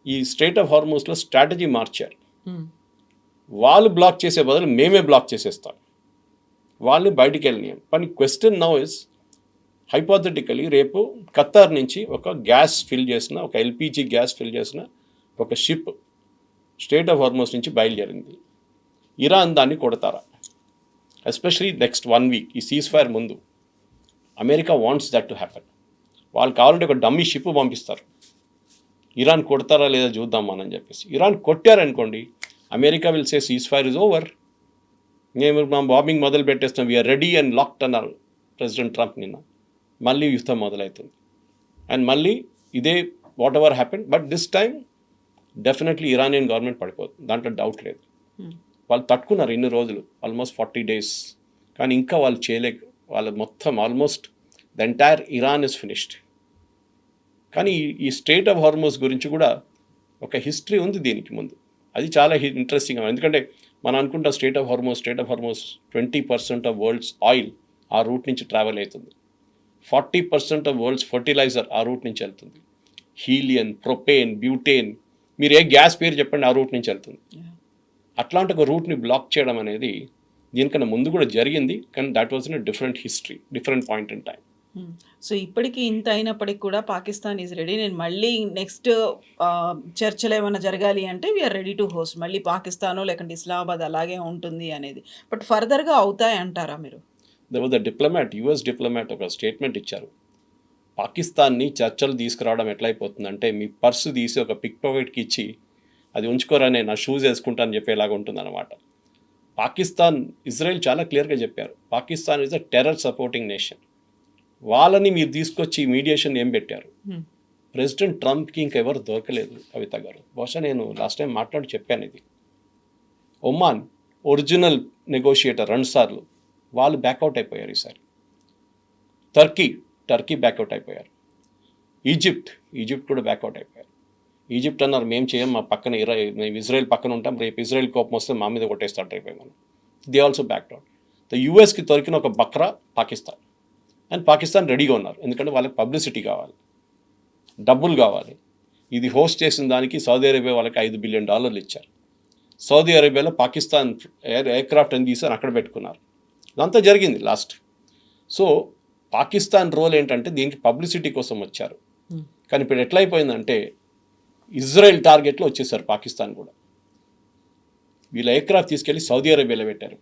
ఈ స్ట్రైట్ ఆఫ్ హార్మోస్లో స్ట్రాటజీ మార్చారు. వాళ్ళు బ్లాక్ చేసే బదులు మేమే బ్లాక్ చేసేస్తాం, వాళ్ళని బయటికి వెళ్ళనియం. కానీ క్వశ్చన్ నౌ ఇస్ హైపోథెటికలీ రేపు ఖతార్ నుంచి ఒక గ్యాస్ ఫిల్ చేసిన, ఒక ఎల్పిజి గ్యాస్ ఫిల్ చేసిన ఒక షిప్ స్ట్రైట్ ఆఫ్ హార్మోస్ నుంచి బయలుదేరింది. ఇరాన్ దాన్ని కొడతారా? ఎస్పెషలీ నెక్స్ట్ 1 week ఈ సీజ్ ఫైర్ ముందు America wants that to happen. వాళ్ళు కావాలంటే ఒక డమ్మీ షిప్ పంపిస్తారు, ఇరాన్ కొడతారా లేదా చూద్దామని చెప్పేసి. ఇరాన్ కొట్టారనుకోండి, America will say cease fire is over, మేము మా బాంబింగ్ మొదలు పెట్టేస్తాం, వీఆర్ రెడీ అండ్ లాక్డ్ అన్నారు ప్రెసిడెంట్ ట్రంప్ నిన్న. మళ్ళీ యుద్ధం మొదలవుతుంది అండ్ మళ్ళీ ఇదే whatever happen. But this time definitely Iranian government పడిపోతుంది, దాంట్లో డౌట్ లేదు. వాళ్ళు తట్టుకున్నారు ఇన్ని రోజులు, ఆల్మోస్ట్ 40 days, కానీ ఇంకా వాళ్ళు చేయలేక వాళ్ళ మొత్తం almost the entire Iran is finished. కానీ ఈ స్ట్రైట్ ఆఫ్ హార్మోస్ గురించి కూడా ఒక హిస్టరీ ఉంది దీనికి ముందు. అది చాలా ఇంట్రెస్టింగ్. ఎందుకంటే మనం అనుకుంటా straight of హార్మోస్ 20% of world's oil ఆ రూట్ నుంచి ట్రావెల్ అవుతుంది, 40% ఆఫ్ వరల్డ్స్ ఫర్టిలైజర్ ఆ రూట్ నుంచి వెళ్తుంది, హీలియన్, ప్రొపేన్, బ్యూటేన్, మీరు ఏ గ్యాస్ పేరు చెప్పండి ఆ రూట్ నుంచి వెళ్తుంది. అట్లాంటి ఒక రూట్ని బ్లాక్ చేయడం అనేది దీనికన్నా ముందు కూడా జరిగింది, కానీ that was in different history, different point in time. So ఇప్పటికీ ఇంత అయినప్పటికీ కూడా పాకిస్తాన్ ఈజ్ రెడీ. నేను మళ్ళీ నెక్స్ట్ చర్చలు ఏమైనా జరగాలి అంటే వీఆర్ రెడీ టు హోస్ట్. మళ్ళీ పాకిస్తాను లేకుంటే ఇస్లామాబాద్ అలాగే ఉంటుంది అనేది. బట్ ఫర్దర్గా అవుతాయి అంటారా మీరు? There was the US diplomat ఒక స్టేట్మెంట్ ఇచ్చారు. పాకిస్తాన్ని చర్చలు తీసుకురావడం ఎట్లయిపోతుందంటే మీ పర్సు తీసి ఒక పిక్ పాకెట్కి ఇచ్చి అది ఉంచుకోరానే నా షూస్ వేసుకుంటాను చెప్పేలాగా ఉంటుందన్నమాట. పాకిస్తాన్, ఇజ్రాయెల్ చాలా క్లియర్గా చెప్పారు, Pakistan is a terror supporting nation. వాళ్ళని మీరు తీసుకొచ్చి మీడియేషన్ ఏం పెట్టారు? ప్రెసిడెంట్ ట్రంప్కి ఇంకెవరు దొరకలేదు కవిత గారు. బహుశా నేను లాస్ట్ టైం మాట్లాడి చెప్పాను ఇది. ఒమాన్ ఒరిజినల్ నెగోషియేటర్ 2 సార్లు, వాళ్ళు బ్యాక్అవుట్ అయిపోయారు ఈసారి. టర్కీ బ్యాక్అవుట్ అయిపోయారు. ఈజిప్ట్ కూడా బ్యాక్అవుట్ అయిపోయారు. ఈజిప్ట్ అన్నారు మేము చేయం, మా పక్కన మేము ఇజ్రాయెల్ పక్కన ఉంటాం, రేపు ఇజ్రాయెల్ కోపం వస్తే మా మీద కొట్టేస్తాడు అయిపోయి మనం. They also back out. యూఎస్కి దొరికిన ఒక బక్రా పాకిస్తాన్, అండ్ పాకిస్తాన్ రెడీగా ఉన్నారు, ఎందుకంటే వాళ్ళకి పబ్లిసిటీ కావాలి, డబ్బులు కావాలి. ఇది హోస్ట్ చేసిన దానికి సౌదీ అరేబియా వాళ్ళకి $5 billion ఇచ్చారు. సౌదీ అరేబియాలో పాకిస్తాన్ ఎయిర్క్రాఫ్ట్ అని తీసారు, అక్కడ పెట్టుకున్నారు. ఇదంతా జరిగింది లాస్ట్. సో పాకిస్తాన్ రోల్ ఏంటంటే దీనికి పబ్లిసిటీ కోసం వచ్చారు. కానీ ఇప్పుడు ఎట్లయిపోయిందంటే ఇజ్రాయెల్ టార్గెట్లో వచ్చేసారు పాకిస్తాన్ కూడా. వీళ్ళ ఎయిర్క్రాఫ్ట్ తీసుకెళ్ళి సౌదీ అరేబియాలో పెట్టారు.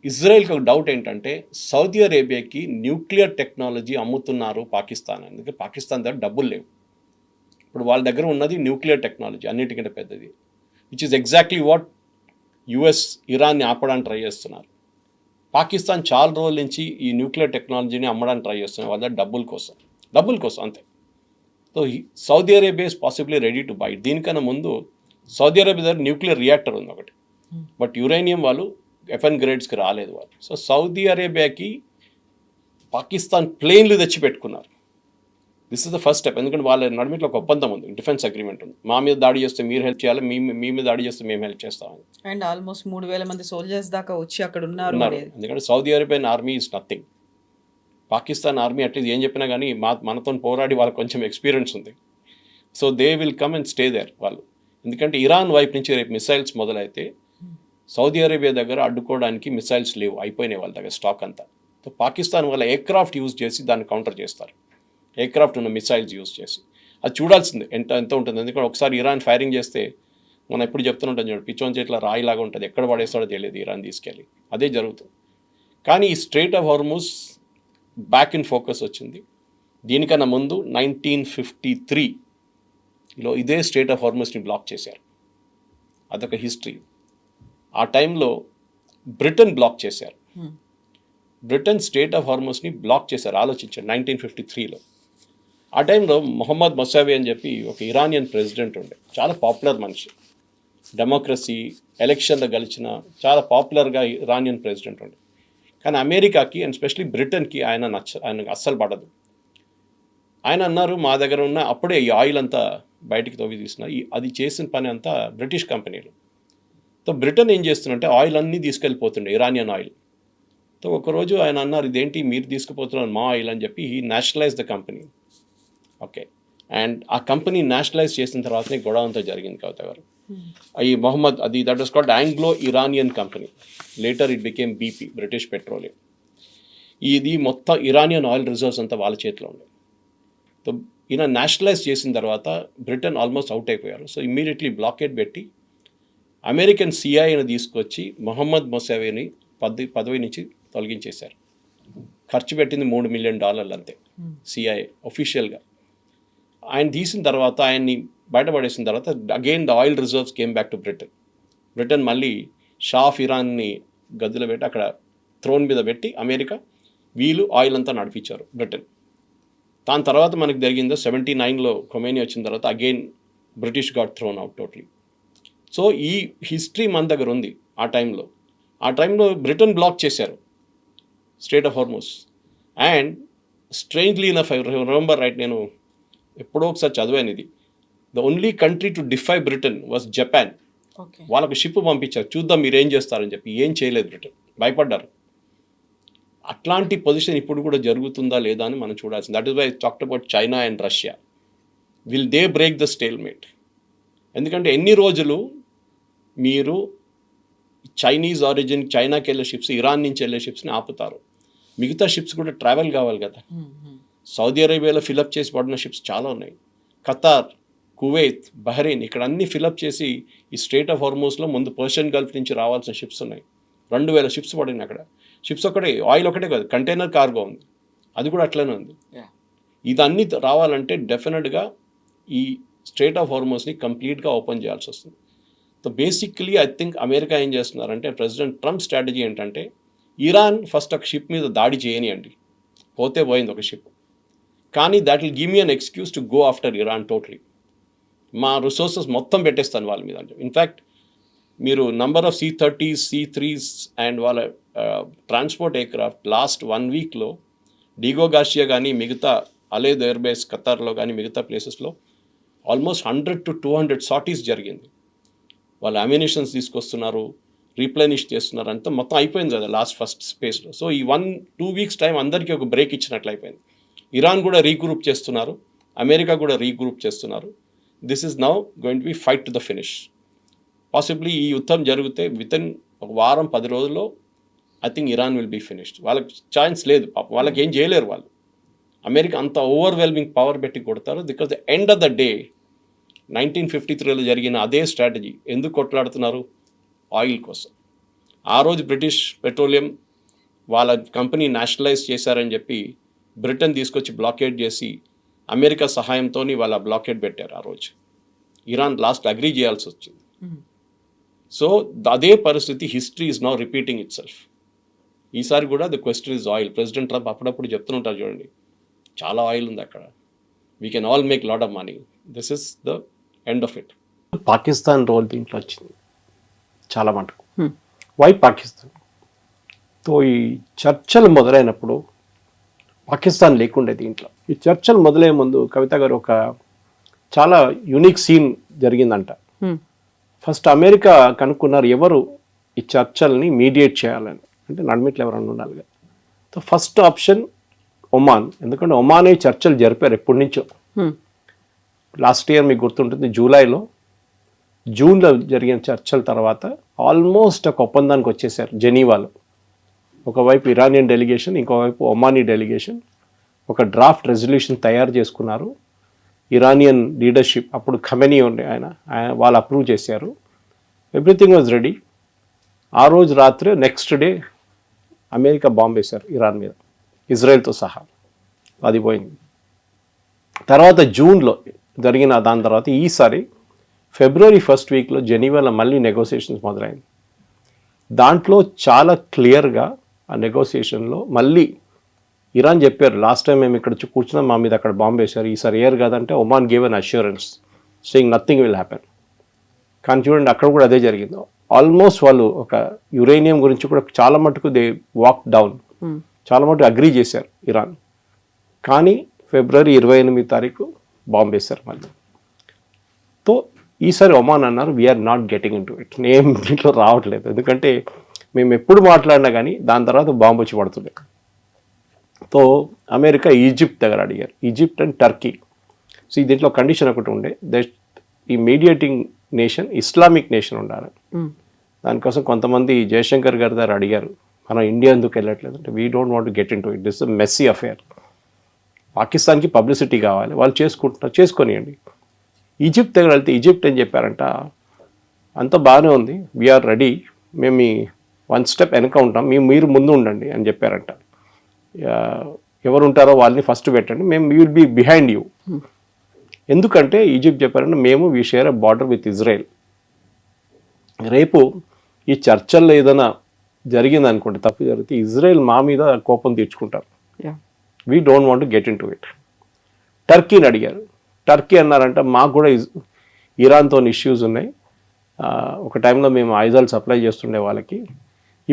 ఇజ్రాయెల్కి ఒక డౌట్ ఏంటంటే సౌదీ అరేబియాకి న్యూక్లియర్ టెక్నాలజీ అమ్ముతున్నారు పాకిస్తాన్, అందుకే పాకిస్తాన్ దగ్గర డబ్బులు లేవు. ఇప్పుడు వాళ్ళ దగ్గర ఉన్నది న్యూక్లియర్ టెక్నాలజీ, అన్నిటికంటే పెద్దది, which is exactly what US ఇరాన్ని ఆపడానికి ట్రై చేస్తున్నారు. పాకిస్తాన్ చాలా రోజుల నుంచి ఈ న్యూక్లియర్ టెక్నాలజీని అమ్మడానికి ట్రై చేస్తున్నారు, వాళ్ళ డబ్బుల కోసం అంతే. So Saudi Arabia is possibly ready to buy. దీనికన్నా ముందు సౌదీ అరేబియా దగ్గర న్యూక్లియర్ రియాక్టర్ ఉంది ఒకటి, బట్ యురేనియం వాళ్ళు FN గ్రేడ్స్కి రాలేదు వాళ్ళు. సో సౌదీ అరేబియాకి పాకిస్తాన్ ప్లేన్లు తెచ్చి పెట్టుకున్నారు. This is the first step. ఎందుకంటే వాళ్ళ నడుమిట్లో ఒక ఒప్పందం ఉంది, డిఫెన్స్ అగ్రిమెంట్ ఉంది. మా మీద దాడి చేస్తే మీరు హెల్ప్ చేయాలి, మీ మీద దాడి చేస్తే మేము హెల్ప్ చేస్తామని అండ్ ఆల్మోస్ట్ 3,000 మంది సోల్జర్స్ దాకా వచ్చి అక్కడ ఉన్నారు. ఎందుకంటే Saudi Arabian army is nothing. Pakistan army at least ఏం చెప్పినా కానీ మనతో పోరాడి వాళ్ళకి కొంచెం ఎక్స్పీరియన్స్ ఉంది. So they will come and stay there వాళ్ళు. ఎందుకంటే ఇరాన్ వైపు నుంచి రేపు మిసైల్స్ మొదలైతే సౌదీ అరేబియా దగ్గర అడ్డుకోవడానికి మిసైల్స్ లేవు, అయిపోయినాయి వాళ్ళ దగ్గర స్టాక్ అంతా. సో పాకిస్తాన్ వాళ్ళ ఎయిర్క్రాఫ్ట్ యూజ్ చేసి దాన్ని కౌంటర్ చేస్తారు, ఎయిర్క్రాఫ్ట్ ఉన్న మిసైల్స్ యూజ్ చేసి. అది చూడాల్సిందే ఎంత ఉంటుంది. ఎందుకంటే ఒకసారి ఇరాన్ ఫైరింగ్ చేస్తే మనం ఎప్పుడు చెప్తుంటాం చూడండి, పిచ్చోన్ చేట్ల రాయిలాగా ఉంటుంది, ఎక్కడ పడేస్తాడో తెలియదు ఇరాన్ తీసుకెళ్ళి. అదే జరుగుతుంది. కానీ ఈ strait of Hormuz back in focus వచ్చింది. దీనికన్నా ముందు 1953లో ఇదే స్ట్రెయిట్ ఆఫ్ హార్ముజ్ని బ్లాక్ చేశారు. అదొక హిస్టరీ. ఆ టైంలో బ్రిటన్ బ్లాక్ చేశారు. బ్రిటన్ స్ట్రెయిట్ ఆఫ్ హార్ముజ్ని బ్లాక్ చేశారు. ఆలోచించారు 1953లో. ఆ టైంలో మొహమ్మద్ మొసావి అని చెప్పి ఒక ఇరానియన్ ప్రెసిడెంట్ ఉండే, చాలా పాపులర్ మనిషి, డెమోక్రసీ ఎలక్షన్లో గెలిచిన చాలా పాపులర్గా ఇరానియన్ ప్రెసిడెంట్ ఉండే. కానీ అమెరికాకి అండ్ స్పెషలీ బ్రిటన్కి ఆయనకు అస్సలు పడదు. ఆయన అన్నారు, మా దగ్గర ఉన్న అప్పుడే ఈ ఆయిల్ అంతా బయటికి తవ్వి తీస్తున్నారు, అది చేసిన పని అంతా బ్రిటిష్ కంపెనీలు. సో బ్రిటన్ ఏం చేస్తుందంటే ఆయిల్ అన్నీ తీసుకెళ్ళిపోతుండే, ఇరానియన్ ఆయిల్. సో ఒకరోజు ఆయన అన్నారు, ఇదేంటి మీరు తీసుకుపోతున్నారు మా ఆయిల్ అని చెప్పి he nationalise the company. Okay, and ఆ కంపెనీ నేషనలైజ్ చేసిన తర్వాతనే గొడవ అంతా జరిగింది కవిత గారు. ఈ మొహమ్మద్ అది that was called Anglo Iranian company. Later it became BP, British petroleum. ఇది మొత్తం ఇరానియన్ ఆయిల్ రిజర్వ్స్ అంతా వాళ్ళ చేతిలో ఉన్నాయి. సో ఈయన నేషనలైజ్ చేసిన తర్వాత బ్రిటన్ ఆల్మోస్ట్ అవుట్ అయిపోయారు. సో ఇమ్మీడియట్లీ బ్లాకేట్ పెట్టి అమెరికన్ సిఐని తీసుకొచ్చి మొహమ్మద్ మొసావిని పదవి నుంచి తొలగించేశారు. ఖర్చు పెట్టింది $3 మిలియన్ అంతే సిఐ ఒఫీషియల్గా. ఆయన తీసిన తర్వాత, ఆయన్ని బయటపడేసిన తర్వాత again the oil reserves came back to Britain. Britain మళ్ళీ షా ఆఫ్ ఇరాన్ని గదిలో పెట్టి అక్కడ థ్రోన్ మీద పెట్టి అమెరికా వీళ్ళు ఆయిల్ అంతా నడిపించారు బ్రిటన్. దాని తర్వాత మనకు జరిగిందో 79లో ఖొమైనీ వచ్చిన తర్వాత again British got throne out totally. So ఈ హిస్టరీ మన దగ్గర ఉంది. ఆ టైంలో బ్రిటన్ బ్లాక్ చేశారు strait of Hormuz. And strangely enough I remember right, నేను ఎప్పుడో ఒకసారి చదివాను ఇది, the only country to defy Britain was Japan. వాళ్ళకు షిప్ పంపించారు, చూద్దాం మీరు ఏం చేస్తారని చెప్పి. ఏం చేయలేదు బ్రిటన్, భయపడ్డారు. అట్లాంటి పొజిషన్ ఇప్పుడు కూడా జరుగుతుందా లేదా అని మనం చూడాల్సింది. That is why talked about China and Russia. Will they break the stalemate? ఎందుకంటే ఎన్ని రోజులు మీరు చైనీస్ ఆరిజిన్, చైనాకి వెళ్ళే షిప్స్, ఇరాన్ నుంచి వెళ్ళే షిప్స్ని ఆపుతారు? మిగతా షిప్స్ కూడా ట్రావెల్ కావాలి కదా. సౌదీ అరేబియాలో ఫిలప్ చేసి పడిన షిప్స్ చాలా ఉన్నాయి. ఖతార్, కువైత్, బహ్రెయిన్, ఇక్కడ అన్నీ ఫిలప్ చేసి ఈ స్ట్రెయిట్ ఆఫ్ హార్ముజ్లో ముందు పర్షియన్ గల్ఫ్ నుంచి రావాల్సిన షిప్స్ ఉన్నాయి. 2,000 షిప్స్ పడినాయి అక్కడ. షిప్స్ ఒకటే, ఆయిల్ ఒకటే కాదు, కంటైనర్ కార్గో ఉంది, అది కూడా అట్లనే ఉంది. ఇదన్నీ రావాలంటే డెఫినెట్గా ఈ స్ట్రెయిట్ ఆఫ్ హార్ముజ్ని కంప్లీట్గా ఓపెన్ చేయాల్సి వస్తుంది. So basically I think America ఏం చేస్తున్నారంటే, ప్రెసిడెంట్ ట్రంప్ స్ట్రాటజీ ఏంటంటే, ఇరాన్ ఫస్ట్ ఒక షిప్ మీద దాడి చేయనియండి, పోతే పోయింది ఒక షిప్, కానీ that will give me an excuse to go after Iran totally. మా రిసోర్సెస్ మొత్తం పెట్టేస్తాను వాళ్ళ మీద అంటే. ఇన్ఫ్యాక్ట్ మీరు number of C-30s, C-3s and వాళ్ళ ట్రాన్స్పోర్ట్ ఎయిర్క్రాఫ్ట్ లాస్ట్ 1 వీక్లో డిగో గార్షియా కానీ మిగతా అలేద్ ఎయిర్ బేస్ ఖతార్లో కానీ మిగతా ప్లేసెస్లో ఆల్మోస్ట్ 100 to 200 సార్టీస్ జరిగింది. వాళ్ళు అమ్యునిషన్స్ తీసుకొస్తున్నారు, రీప్లెనిష్ చేస్తున్నారు, అంతా మొత్తం అయిపోయింది కదా ఫస్ట్ స్పేస్లో. సో ఈ 1-2 వీక్స్ టైం అందరికీ ఒక బ్రేక్ ఇచ్చినట్లు అయిపోయింది. ఇరాన్ కూడా రీగ్రూప్ చేస్తున్నారు, అమెరికా కూడా రీగ్రూప్ చేస్తున్నారు. This is now going to be fight to the finish. Possibly ఈ యుద్ధం జరిగితే వితిన్ ఒక వారం 10 రోజుల్లో I think Iran will be finished. వాళ్ళకి ఛాన్స్ లేదు, వాళ్ళకి ఏం చేయలేరు వాళ్ళు. అమెరికా అంత ఓవర్వెల్మింగ్ పవర్ పెట్టి కొడతారు. Because the end of the day 1953లో జరిగిన అదే స్ట్రాటజీ. ఎందుకు కొట్లాడుతున్నారు? ఆయిల్ కోసం. ఆ రోజు బ్రిటిష్ పెట్రోలియం వాళ్ళ కంపెనీ నేషనలైజ్ చేశారని చెప్పి బ్రిటన్ తీసుకొచ్చి బ్లాకేడ్ చేసి అమెరికా సహాయంతో వాళ్ళ బ్లాకేడ్ పెట్టారు ఆ రోజు. ఇరాన్ లాస్ట్ అగ్రీ చేయాల్సి వచ్చింది. సో అదే పరిస్థితి history is now repeating itself. ఈసారి కూడా the question is oil. President Trump అప్పుడప్పుడు చెప్తుంటారు చూడండి, చాలా ఆయిల్ ఉంది అక్కడ, we can all make lot of money. This is the end of it. Pakistan role దీంట్లో వచ్చింది చాలా మటుకు. వై పాకిస్తాన్? తో ఈ చర్చలు మొదలైనప్పుడు పాకిస్తాన్ లేకుండే దీంట్లో. ఈ చర్చలు మొదలయ్యే ముందు కవిత గారు ఒక చాలా యూనిక్ సీన్ జరిగిందంట. ఫస్ట్ అమెరికా కనుక్కున్నారు ఎవరు ఈ చర్చల్ని మీడియేట్ చేయాలని, అంటే నడిమిట్లు ఎవరన్నా ఉండాలి కదా. సో ఫస్ట్ ఆప్షన్ ఒమాన్, ఎందుకంటే ఒమానే చర్చలు జరిపారు ఎప్పటి నుంచో. లాస్ట్ ఇయర్ మీకు గుర్తుంటుంది జూన్లో జరిగిన చర్చల తర్వాత ఆల్మోస్ట్ ఒక ఒప్పందానికి వచ్చేసారు జెనీవాలో. ఒకవైపు ఇరానియన్ డెలిగేషన్, ఇంకోవైపు ఒమానీ డెలిగేషన్ ఒక డ్రాఫ్ట్ రెజల్యూషన్ తయారు చేసుకున్నారు. ఇరానియన్ లీడర్షిప్, అప్పుడు ఖమెనీ ఉండే ఆయన వాళ్ళు అప్రూవ్ చేశారు. Everything was ready. ఆ రోజు రాత్రి నెక్స్ట్ డే అమెరికా బాంబ్ వేశారు ఇరాన్ మీద, ఇజ్రాయెల్తో సహా. అది పోయింది. తర్వాత జూన్లో జరిగిన దాని తర్వాత ఈసారి ఫిబ్రవరి 1st వీక్లో జెనీవాలో మళ్ళీ నెగోసియేషన్స్ మొదలైంది. దాంట్లో చాలా క్లియర్గా ఆ నెగోసియేషన్లో మళ్ళీ ఇరాన్ చెప్పారు, లాస్ట్ టైం మేము ఇక్కడ కూర్చున్నాం, మా మీద అక్కడ బాంబు వేశారు, ఈసారి ఏర్ కాదంటే Oman give an assurance saying nothing will happen. కానీ చూడండి అక్కడ కూడా అదే జరిగింది. ఆల్మోస్ట్ వాళ్ళు ఒక యురేనియం గురించి కూడా చాలా మటుకు దే వాక్ డౌన్, చాలా మటుకు అగ్రీ చేశారు ఇరాన్. కానీ ఫిబ్రవరి 28 బాంబు వేశారు మళ్ళీ. తో ఈసారి ఒమాన్ అన్నారు we are not getting in to it, నేను దీంట్లో రావట్లేదు, ఎందుకంటే మేము ఎప్పుడు మాట్లాడినా కానీ దాని తర్వాత బాంబు వచ్చి పడుతుండే. తో అమెరికా ఈజిప్ట్ దగ్గర అడిగారు, ఈజిప్ట్ అండ్ టర్కీ. సో దీంట్లో కండిషన్ ఒకటి ఉండే, దట్ ఈ మీడియేటింగ్ నేషన్ ఇస్లామిక్ నేషన్ ఉండాలి. దానికోసం కొంతమంది జయశంకర్ గారి దగ్గర అడిగారు, మనం ఇండియా ఎందుకు వెళ్ళట్లేదు అంటే, we don't want get in to it, this messy affair. పాకిస్తాన్కి పబ్లిసిటీ కావాలి, వాళ్ళు చేసుకుంటున్నారు, చేసుకొనియండి. ఈజిప్ట్ దగ్గర వెళ్తే ఈజిప్ట్ ఏం చెప్పారంట, అంత బాగానే ఉంది, వీఆర్ రెడీ, మేము మీ 1 స్టెప్ వెనక ఉంటాం, మీరు ముందు ఉండండి అని చెప్పారంట. ఎవరు ఉంటారో వాళ్ళని ఫస్ట్ పెట్టండి, మేము విల్ బీ బిహైండ్ యూ. ఎందుకంటే ఈజిప్ట్ చెప్పారంటే, మేము we share a border with Israel. రేపు ఈ చర్చల్లో ఏదైనా జరిగింది అనుకోండి, తప్పు జరిగితే ఇజ్రాయెల్ మా మీద కోపం తీర్చుకుంటారు. We don't want to get in to it. టర్కీని అడిగారు, టర్కీ అన్నారంట మాకు కూడా ఇరాన్తో ఇష్యూస్ ఉన్నాయి, ఒక టైంలో మేము ఆయుధాలు సప్లై చేస్తుండే వాళ్ళకి,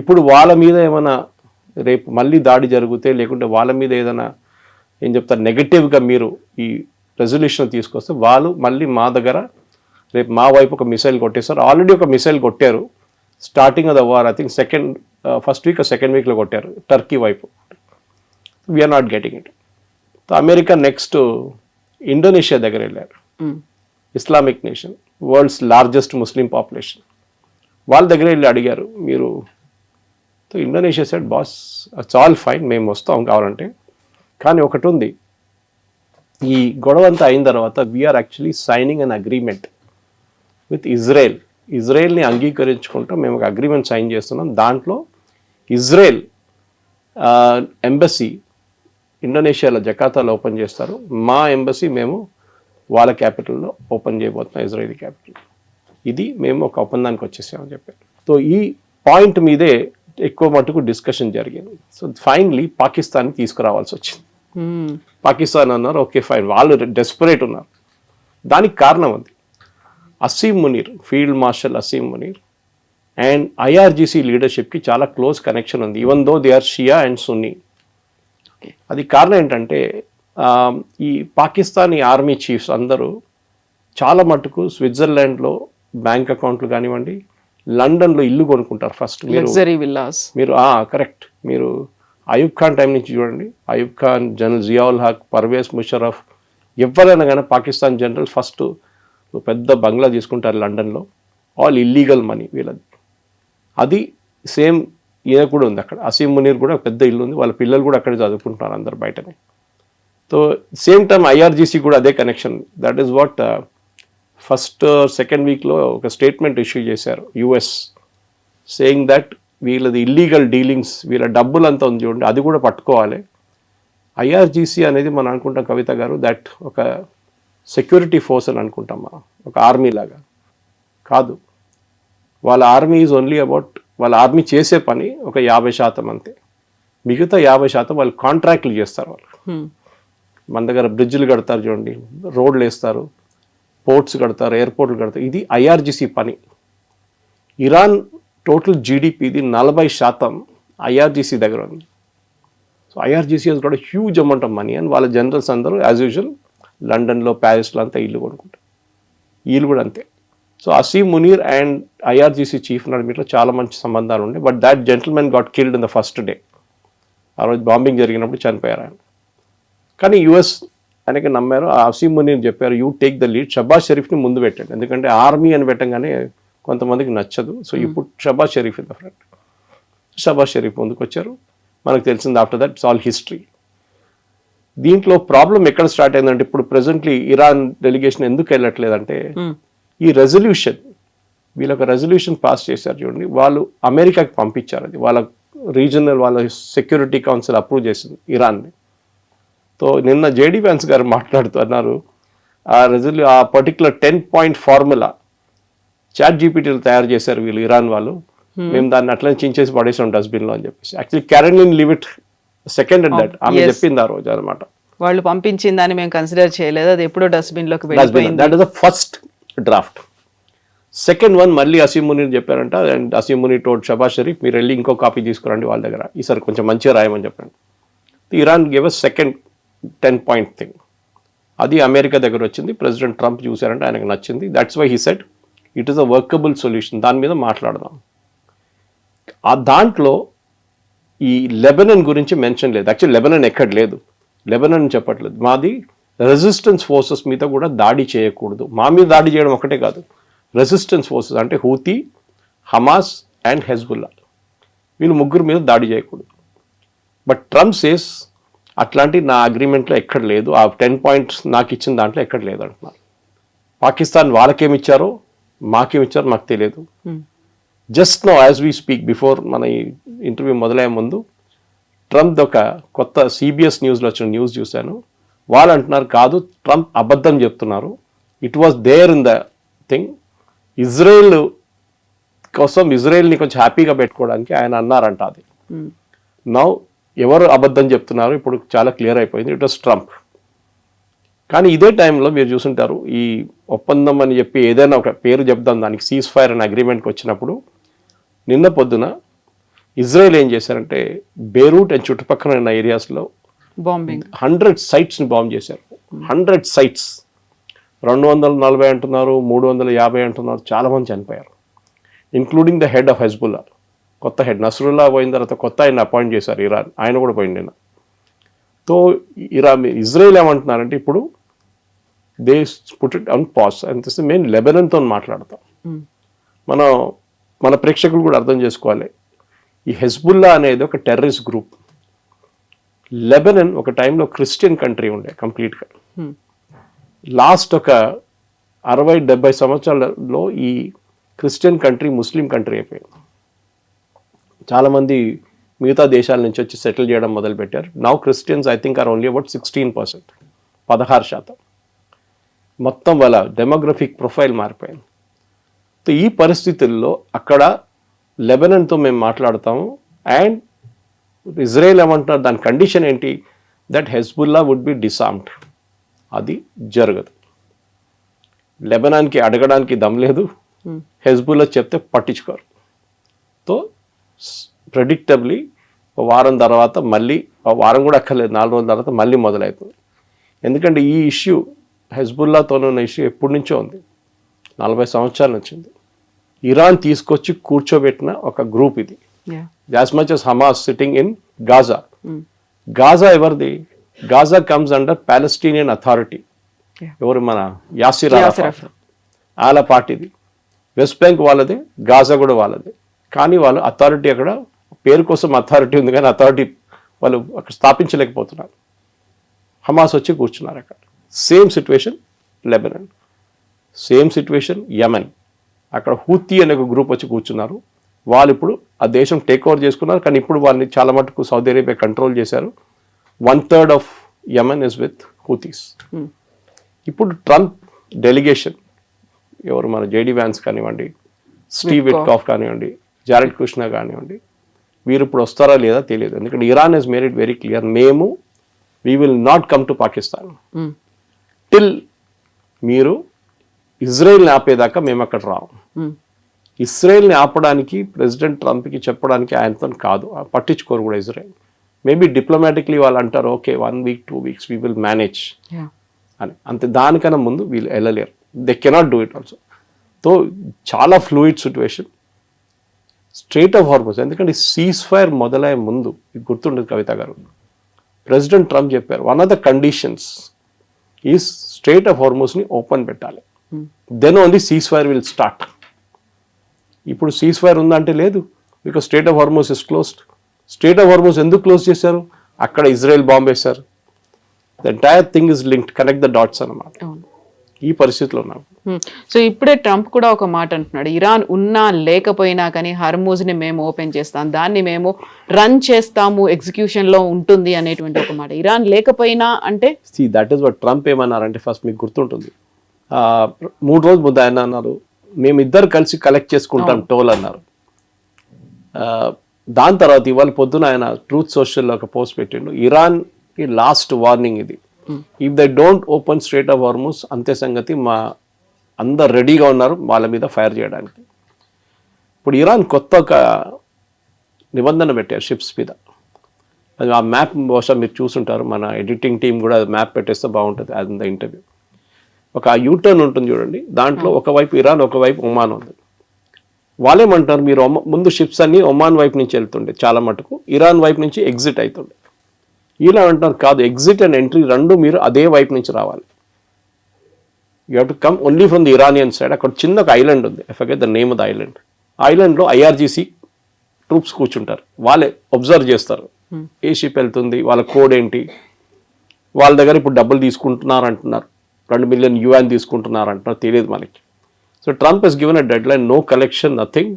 ఇప్పుడు వాళ్ళ మీద ఏమైనా రేపు మళ్ళీ దాడి జరిగితే, లేకుంటే వాళ్ళ మీద ఏదైనా ఏం చెప్తారు నెగటివ్గా మీరు ఈ రెజల్యూషన్ తీసుకొస్తే వాళ్ళు మళ్ళీ మా దగ్గర రేపు మా వైపు ఒక మిసైల్ కొట్టేస్తారు. ఆల్రెడీ ఒక మిసైల్ కొట్టారు starting of the war, I think first week second వీక్లో కొట్టారు టర్కీ వైపు. We're not getting it. America next Indonesia దగ్గర వెళ్ళారు, Islamic nation, world's largest Muslim population. వాళ్ళ దగ్గర వెళ్ళి అడిగారు మీరు. Indonesia side boss it's all fine, మేము వస్తాం కావాలంటే, కానీ ఒకటి ఉంది, ఈ గొడవ అంతా అయిన తర్వాత we are actually signing an agreement with Israel. ఇజ్రాయెల్ని అంగీకరించుకుంటూ మేము ఒక అగ్రిమెంట్ సైన్ చేస్తున్నాం. దాంట్లో ఇజ్రాయెల్ ఎంబసీ ఇండోనేషియాలో జకార్తాలో ఓపెన్ చేస్తారు, మా ఎంబసీ మేము వాళ్ళ క్యాపిటల్లో ఓపెన్ చేయబోతున్నాం, ఇజ్రాయెల్ క్యాపిటల్. ఇది మేము ఒక ఒప్పందానికి వచ్చేసామని చెప్పారు. సో ఈ పాయింట్ మీదే ఎక్కువ మటుకు డిస్కషన్ జరిగింది. సో ఫైనలీ పాకిస్తాన్ని తీసుకురావాల్సి వచ్చింది. పాకిస్తాన్ అన్నారు ఓకే ఫైన్, వాళ్ళు డెస్పరేట్ ఉన్నారు. దానికి కారణం ఉంది, Asim Munir, field marshal Asim Munir and IRGC లీడర్షిప్కి చాలా క్లోజ్ కనెక్షన్ ఉంది, even though they are Shia and Sunni. అది కారణం ఏంటంటే ఈ పాకిస్తానీ ఆర్మీ చీఫ్స్ అందరూ చాలా మటుకు స్విట్జర్లాండ్లో బ్యాంక్ అకౌంట్లు కానివ్వండి, లండన్లో ఇల్లు కొనుక్కుంటారు ఫస్ట్. మీరు కరెక్ట్, మీరు అయూబ్ ఖాన్ టైం నుంచి చూడండి, అయూబ్ ఖాన్, జనరల్ జియావుల్ హక్, పర్వేజ్ ముషరఫ్, ఎవరైనా కానీ పాకిస్తాన్ జనరల్ ఫస్ట్ పెద్ద బంగ్లా తీసుకుంటారు లండన్లో, ఆల్ ఇల్లీగల్ మనీ వీళ్ళది. అది సేమ్ ఈయన కూడా ఉంది అక్కడ, అసీం మునీర్ కూడా పెద్ద ఇల్లు ఉంది, వాళ్ళ పిల్లలు కూడా అక్కడే చదువుకుంటున్నారు అందరు బయటనే. సో సేమ్ టైం ఐఆర్జీసీ కూడా అదే connection. That is what first second వీక్లో ఒక స్టేట్మెంట్ ఇష్యూ చేశారు యుఎస్, సేయింగ్ దట్ వీళ్ళది ఇల్లీగల్ డీలింగ్స్, వీళ్ళ డబ్బులంతా ఉంది చూడండి, అది కూడా పట్టుకోవాలి. ఐఆర్జీసీ అనేది మనం అనుకుంటాం కవిత గారు, దట్ ఒక సెక్యూరిటీ ఫోర్స్ అని అనుకుంటాం మనం, ఒక ఆర్మీ లాగా కాదు. వాళ్ళ ఆర్మీ ఈజ్ ఓన్లీ అబౌట్, వాళ్ళ ఆర్మీ చేసే పని ఒక 50% అంతే, మిగతా 50% వాళ్ళు కాంట్రాక్ట్లు చేస్తారు. వాళ్ళు మన దగ్గర బ్రిడ్జ్లు కడతారు చూడండి, రోడ్లు వేస్తారు, పోర్ట్స్ కడతారు, ఎయిర్పోర్ట్లు కడతారు, ఇది ఐఆర్జీసీ పని. ఇరాన్ టోటల్ జీడిపిది 40% ఐఆర్జీసీ దగ్గర ఉంది. So IRGC has got huge amount of money and వాళ్ళ జనరల్స్ అందరూ యాజ్ యూజువల్ లండన్లో ప్యారిస్లో అంతా ఇల్లు కొనుక్కుంటారు, వీళ్ళు కూడా అంతే. So Asim Munir and IRGC chief నడిమిట్లో చాలా మంచి సంబంధాలు ఉండే, but that gentleman got killed in the first day. ఆ రోజు బాంబింగ్ జరిగినప్పుడు చనిపోయారు ఆయన. కానీ యుఎస్ ఆయనకి నమ్మారు, ఆ అసీమ్ మునీర్ చెప్పారు you take the lead, Shahbaz షరీఫ్ని ముందు పెట్టండి, ఎందుకంటే ఆర్మీ అని పెట్టంగానే కొంతమందికి నచ్చదు, సో ఇప్పుడు Shahbaz Sharif in the front. Shahbaz Sharif ముందుకు వచ్చారు. మనకు తెలిసింది after that it's all history. దీంట్లో ప్రాబ్లం ఎక్కడ స్టార్ట్ అయిందంటే ఇప్పుడు ప్రెసెంట్లీ ఇరాన్ డెలిగేషన్ ఎందుకు వెళ్ళట్లేదంటే ఈ రెజల్యూషన్, వీళ్ళు ఒక రెజల్యూషన్ పాస్ చేశారు చూడండి, వాళ్ళు అమెరికాకి పంపించారు, అది వాళ్ళ రీజనల్ వాళ్ళ సెక్యూరిటీ కౌన్సిల్ అప్రూవ్ చేసింది ఇరాన్ని. సో నిన్న జేడీ వ్యాన్స్ గారు మాట్లాడుతూ అన్నారు ఆ పర్టికులర్ 10-point ఫార్ములా చాట్ జీపీటీలు తయారు చేశారు వీళ్ళు ఇరాన్ వాళ్ళు, మేము దాన్ని అట్లనే చించేసి పడేసాం డస్ట్బిన్లో అని చెప్పేసి. Actually Caroline leave it second and that ఆమె చెప్పింది ఆ రోజు అనమాట. వాళ్ళు పంపించిన దాన్ని మేము కన్సిడర్ చేయలేదు, అది ఎప్పుడో డస్ట్బిన్లోకి వెళ్ళిపోయింది. That is the first draft. Second one మళ్ళీ అసీమ్ మునీర్ చెప్పారంట, అండ్ అసీమ్ మునీర్ టోల్డ్ షబాజ్ షరీఫ్ మీరు వెళ్ళి ఇంకో కాపీ తీసుకురండి వాళ్ళ దగ్గర, ఈసారి కొంచెం మంచిగా రాయమని చెప్పండి. Iran gave a second 10-point thing, అది అమెరికా దగ్గర వచ్చింది. ప్రెసిడెంట్ ట్రంప్ చూశారంటే ఆయనకు నచ్చింది. That's why he said it is a workable solution, దాని మీద మాట్లాడదాం. ఆ దాంట్లో ఈ లెబనన్ గురించి మెన్షన్ లేదు. యాక్చువల్లీ లెబనన్ ఎక్కడ లేదు, లెబనన్ చెప్పట్లేదు. మాది రెసిస్టెన్స్ ఫోర్సెస్ మీద కూడా దాడి చేయకూడదు. మా మీద దాడి చేయడం ఒకటే కాదు, రెసిస్టెన్స్ ఫోర్సెస్ అంటే హూతీ, హమాస్ అండ్ హెజ్బుల్లా, వీళ్ళు ముగ్గురు మీద దాడి చేయకూడదు. బట్ ట్రంప్ సేస్ అట్లాంటి నా అగ్రిమెంట్లో ఎక్కడ లేదు, ఆ 10 points నాకు ఇచ్చిన దాంట్లో ఎక్కడ లేదు అంటున్నారు. పాకిస్తాన్ వాళ్ళకేమిచ్చారో మాకేమిచ్చారో మాకు తెలియదు. Just no as we speak, before మన ఈ ఇంటర్వ్యూ మొదలయ్యే ముందు ట్రంప్ ఒక కొత్త CBS న్యూస్లో వచ్చిన న్యూస్ చూశాను. వాళ్ళు అంటున్నారు కాదు ట్రంప్ అబద్ధం చెప్తున్నారు, it was there in the thing. Israel కోసం ఇజ్రాయెల్ని కొంచెం హ్యాపీగా పెట్టుకోవడానికి ఆయన అన్నారంట. అది నౌ ఎవరు అబద్ధం చెప్తున్నారు ఇప్పుడు చాలా క్లియర్ అయిపోయింది, ఇట్ వాస్ ట్రంప్. కానీ ఇదే టైంలో మీరు చూసుంటారు ఈ ఒప్పందం అని చెప్పి ఏదైనా ఒక పేరు చెప్దాం దానికి, సీజ్ ఫైర్ అనే అగ్రిమెంట్కి వచ్చినప్పుడు నిన్న పొద్దున ఇజ్రాయెల్ ఏం చేశారంటే బేరూట్ అండ్ చుట్టుపక్కల ఉన్న ఏరియాస్లో బాంబింగ్ 100 sites బాంబ్ చేశారు. 100 sites, 240 అంటున్నారు, 350 అంటున్నారు, చాలామంది చనిపోయారు, including the head of Hezbollah. కొత్త హెడ్ నస్రుల్లా పోయిన తర్వాత కొత్త ఆయన అపాయింట్ చేశారు ఇరాన్, ఆయన కూడా పోయింది నిన్న. సో ఇజ్రాయెల్ ఏమంటున్నారంటే ఇప్పుడు they put it on pause అనిపిస్తే మేము లెబనన్తో మాట్లాడతాం. మన ప్రేక్షకులు కూడా అర్థం చేసుకోవాలి, ఈ హెజ్బుల్లా అనేది ఒక టెర్రరిస్ట్ గ్రూప్. లెబనన్ ఒక టైంలో క్రిస్టియన్ కంట్రీ ఉండే కంప్లీట్గా. లాస్ట్ ఒక 60-70 సంవత్సరాలలో ఈ క్రిస్టియన్ కంట్రీ ముస్లిం కంట్రీ అయిపోయింది. చాలామంది మిగతా దేశాల నుంచి వచ్చి సెటిల్ చేయడం మొదలుపెట్టారు. Now Christians I think are only about 16%, 16%. మొత్తం వాళ్ళ డెమోగ్రఫిక్ ప్రొఫైల్ మారిపోయింది. సో ఈ పరిస్థితుల్లో అక్కడ లెబనన్తో మేము మాట్లాడతాము, అండ్ ఇజ్రాయెల్ ఏమంటున్నారు దాని కండిషన్ ఏంటి, దట్ హెజ్బుల్లా వుడ్ బి డిసార్మ్డ్. అది జరగదు, లెబనాన్కి అడగడానికి దమ్ లేదు, హెజ్బుల్లా చెప్తే పట్టించుకోరు. సో ప్రెడిక్టబ్లీ వారం తర్వాత మళ్ళీ, వారం కూడా అక్కర్లేదు, 4 రోజుల తర్వాత మళ్ళీ మొదలవుతుంది. ఎందుకంటే ఈ ఇష్యూ హెజ్బుల్లాతో ఉన్న ఇష్యూ ఎప్పటి నుంచో ఉంది, 40 సంవత్సరాల నుంచి ఉంది. ఇరాన్ తీసుకొచ్చి కూర్చోబెట్టిన ఒక గ్రూప్ ఇది. As much as Hamas sitting in Gaza. Gaza ఎవరిది? Gaza comes under Palestinian authority. ఎవరు? మన యాసిర్ అరాఫాత్ వాళ్ళ పార్టీది. వెస్ట్ బ్యాంక్ వాళ్ళదే, గాజా కూడా వాళ్ళదే. కానీ వాళ్ళు అథారిటీ అక్కడ పేరు కోసం అథారిటీ ఉంది, కానీ అథారిటీ వాళ్ళు అక్కడ స్థాపించలేకపోతున్నారు. హమాస్ వచ్చి కూర్చున్నారు అక్కడ. Same situation Lebanon, same situation Yemen. అక్కడ హూతీ అనే ఒక గ్రూప్ వచ్చి కూర్చున్నారు. వాళ్ళు ఇప్పుడు ఆ దేశం టేక్ ఓవర్ చేసుకున్నారు, కానీ ఇప్పుడు వాళ్ళని చాలా మటుకు సౌదీ అరేబియా కంట్రోల్ చేశారు. 1/3 ఆఫ్ యమన్ ఇస్ విత్ హూతీస్. ఇప్పుడు ట్రంప్ డెలిగేషన్ ఎవరు, మన జేడీ వ్యాన్స్ కానివ్వండి, స్టీవ్ విట్కాఫ్ కానివ్వండి, జారెడ్ కుష్నర్ కానివ్వండి, వీరు ఇప్పుడు వస్తారా లేదా తెలియదు. ఎందుకంటే Iran has made it very clear, మేము we will not come to Pakistan till మీరు ఇజ్రాయెల్ని ఆపేదాకా మేము అక్కడ రాము. ఇజ్రాయెల్ని ఆపడానికి ప్రెసిడెంట్ ట్రంప్కి చెప్పడానికి ఆయనతో కాదు, పట్టించుకోరు కూడా ఇజ్రాయెల్. మేబీ డిప్లొమాటిక్లీ వాళ్ళు అంటారు okay 1 week 2 weeks we will manage అని, అంతే. దానికన్నా ముందు వీళ్ళు వెళ్ళలేరు, they cannot do it also. So చాలా fluid situation. Strait of Hormuz, ఎందుకంటే సీజ్ ఫైర్ మొదలయ్యే ముందు మీకు గుర్తుండదు కవిత గారు, ప్రెసిడెంట్ ట్రంప్ చెప్పారు వన్ ఆఫ్ ద కండిషన్స్ ఈ స్ట్రైట్ ఆఫ్ హార్మోస్ని ఓపెన్ పెట్టాలి, then only cease fire will start. ఇప్పుడు సీజ్ ఫైర్ ఉందంటే లేదు, because strait of Hormuz is closed. Straight of హార్మోస్ ఎందుకు క్లోజ్ చేశారు? అక్కడ ఇజ్రాయెల్ బాంబ్ వేశారు. The entire thing is linked, connect the dots అన్నమాట. ఈ పరిస్థితిలో ఉన్నాం. సో ఇప్పుడే ట్రంప్ కూడా ఒక మాట అంటున్నాడు, ఇరాన్ ఉన్నా లేకపోయినా కానీ హర్మూజ్ని మేము ఓపెన్ చేస్తాం, దాన్ని మేము రన్ చేస్తాము, ఎగ్జిక్యూషన్లో ఉంటుంది అనేటువంటి ఒక మాట. ఇరాన్ లేకపోయినా అంటే దట్ ఈస్ వాట్ ట్రంప్ ఏమన్నారంటే, ఫస్ట్ మీకు గుర్తుంటుంది 3 రోజుల ముందు ఆయన అన్నారు మేమిద్దరు కలిసి కలెక్ట్ చేసుకుంటాం టోల్ అన్నారు. దాని తర్వాత ఇవాళ పొద్దున ఆయన ట్రూత్ సోషల్లో ఒక పోస్ట్ పెట్టిండు, ఇరాన్ కి లాస్ట్ వార్నింగ్ ఇది, if they don't open strait of Hormuz అంతే సంగతి, మా అందరు రెడీగా ఉన్నారు వాళ్ళ మీద ఫైర్ చేయడానికి. ఇప్పుడు ఇరాన్ కొత్త ఒక నిబంధన పెట్టారు షిప్స్ మీద. అది ఆ మ్యాప్ బహుశా మీరు చూసుంటారు, మన ఎడిటింగ్ టీం కూడా మ్యాప్ పెట్టేస్తే బాగుంటుంది. అది ఇంటర్వ్యూ ఒక యూటర్న్ ఉంటుంది చూడండి, దాంట్లో ఒకవైపు ఇరాన్ ఒకవైపు ఒమాన్ ఉంది. వాళ్ళేమంటారు, మీరు ముందు షిప్స్ అన్ని ఒమాన్ వైపు నుంచి వెళ్తుండే చాలా మటుకు, ఇరాన్ వైపు నుంచి ఎగ్జిట్ అవుతుండే. ఇలా అంటారు కాదు, ఎగ్జిట్ అండ్ ఎంట్రీ రెండు మీరు అదే వైపు నుంచి రావాలి. You have to come only from the Iranian side. అక్కడ చిన్న ఒక ఐలాండ్ ఉంది, I forget the name of the island. ఐలాండ్లో IRGC ట్రూప్స్ కూర్చుంటారు, వాళ్ళే అబ్జర్వ్ చేస్తారు ఏ షిప్ వెళ్తుంది, వాళ్ళ కోడ్ ఏంటి, వాళ్ళ దగ్గర ఇప్పుడు డబ్బులు తీసుకుంటున్నారు అంటున్నారు, $2 million తీసుకుంటున్నారు అంటున్నారు, తెలియదు మనకి. So Trump has given a deadline, no collection, nothing.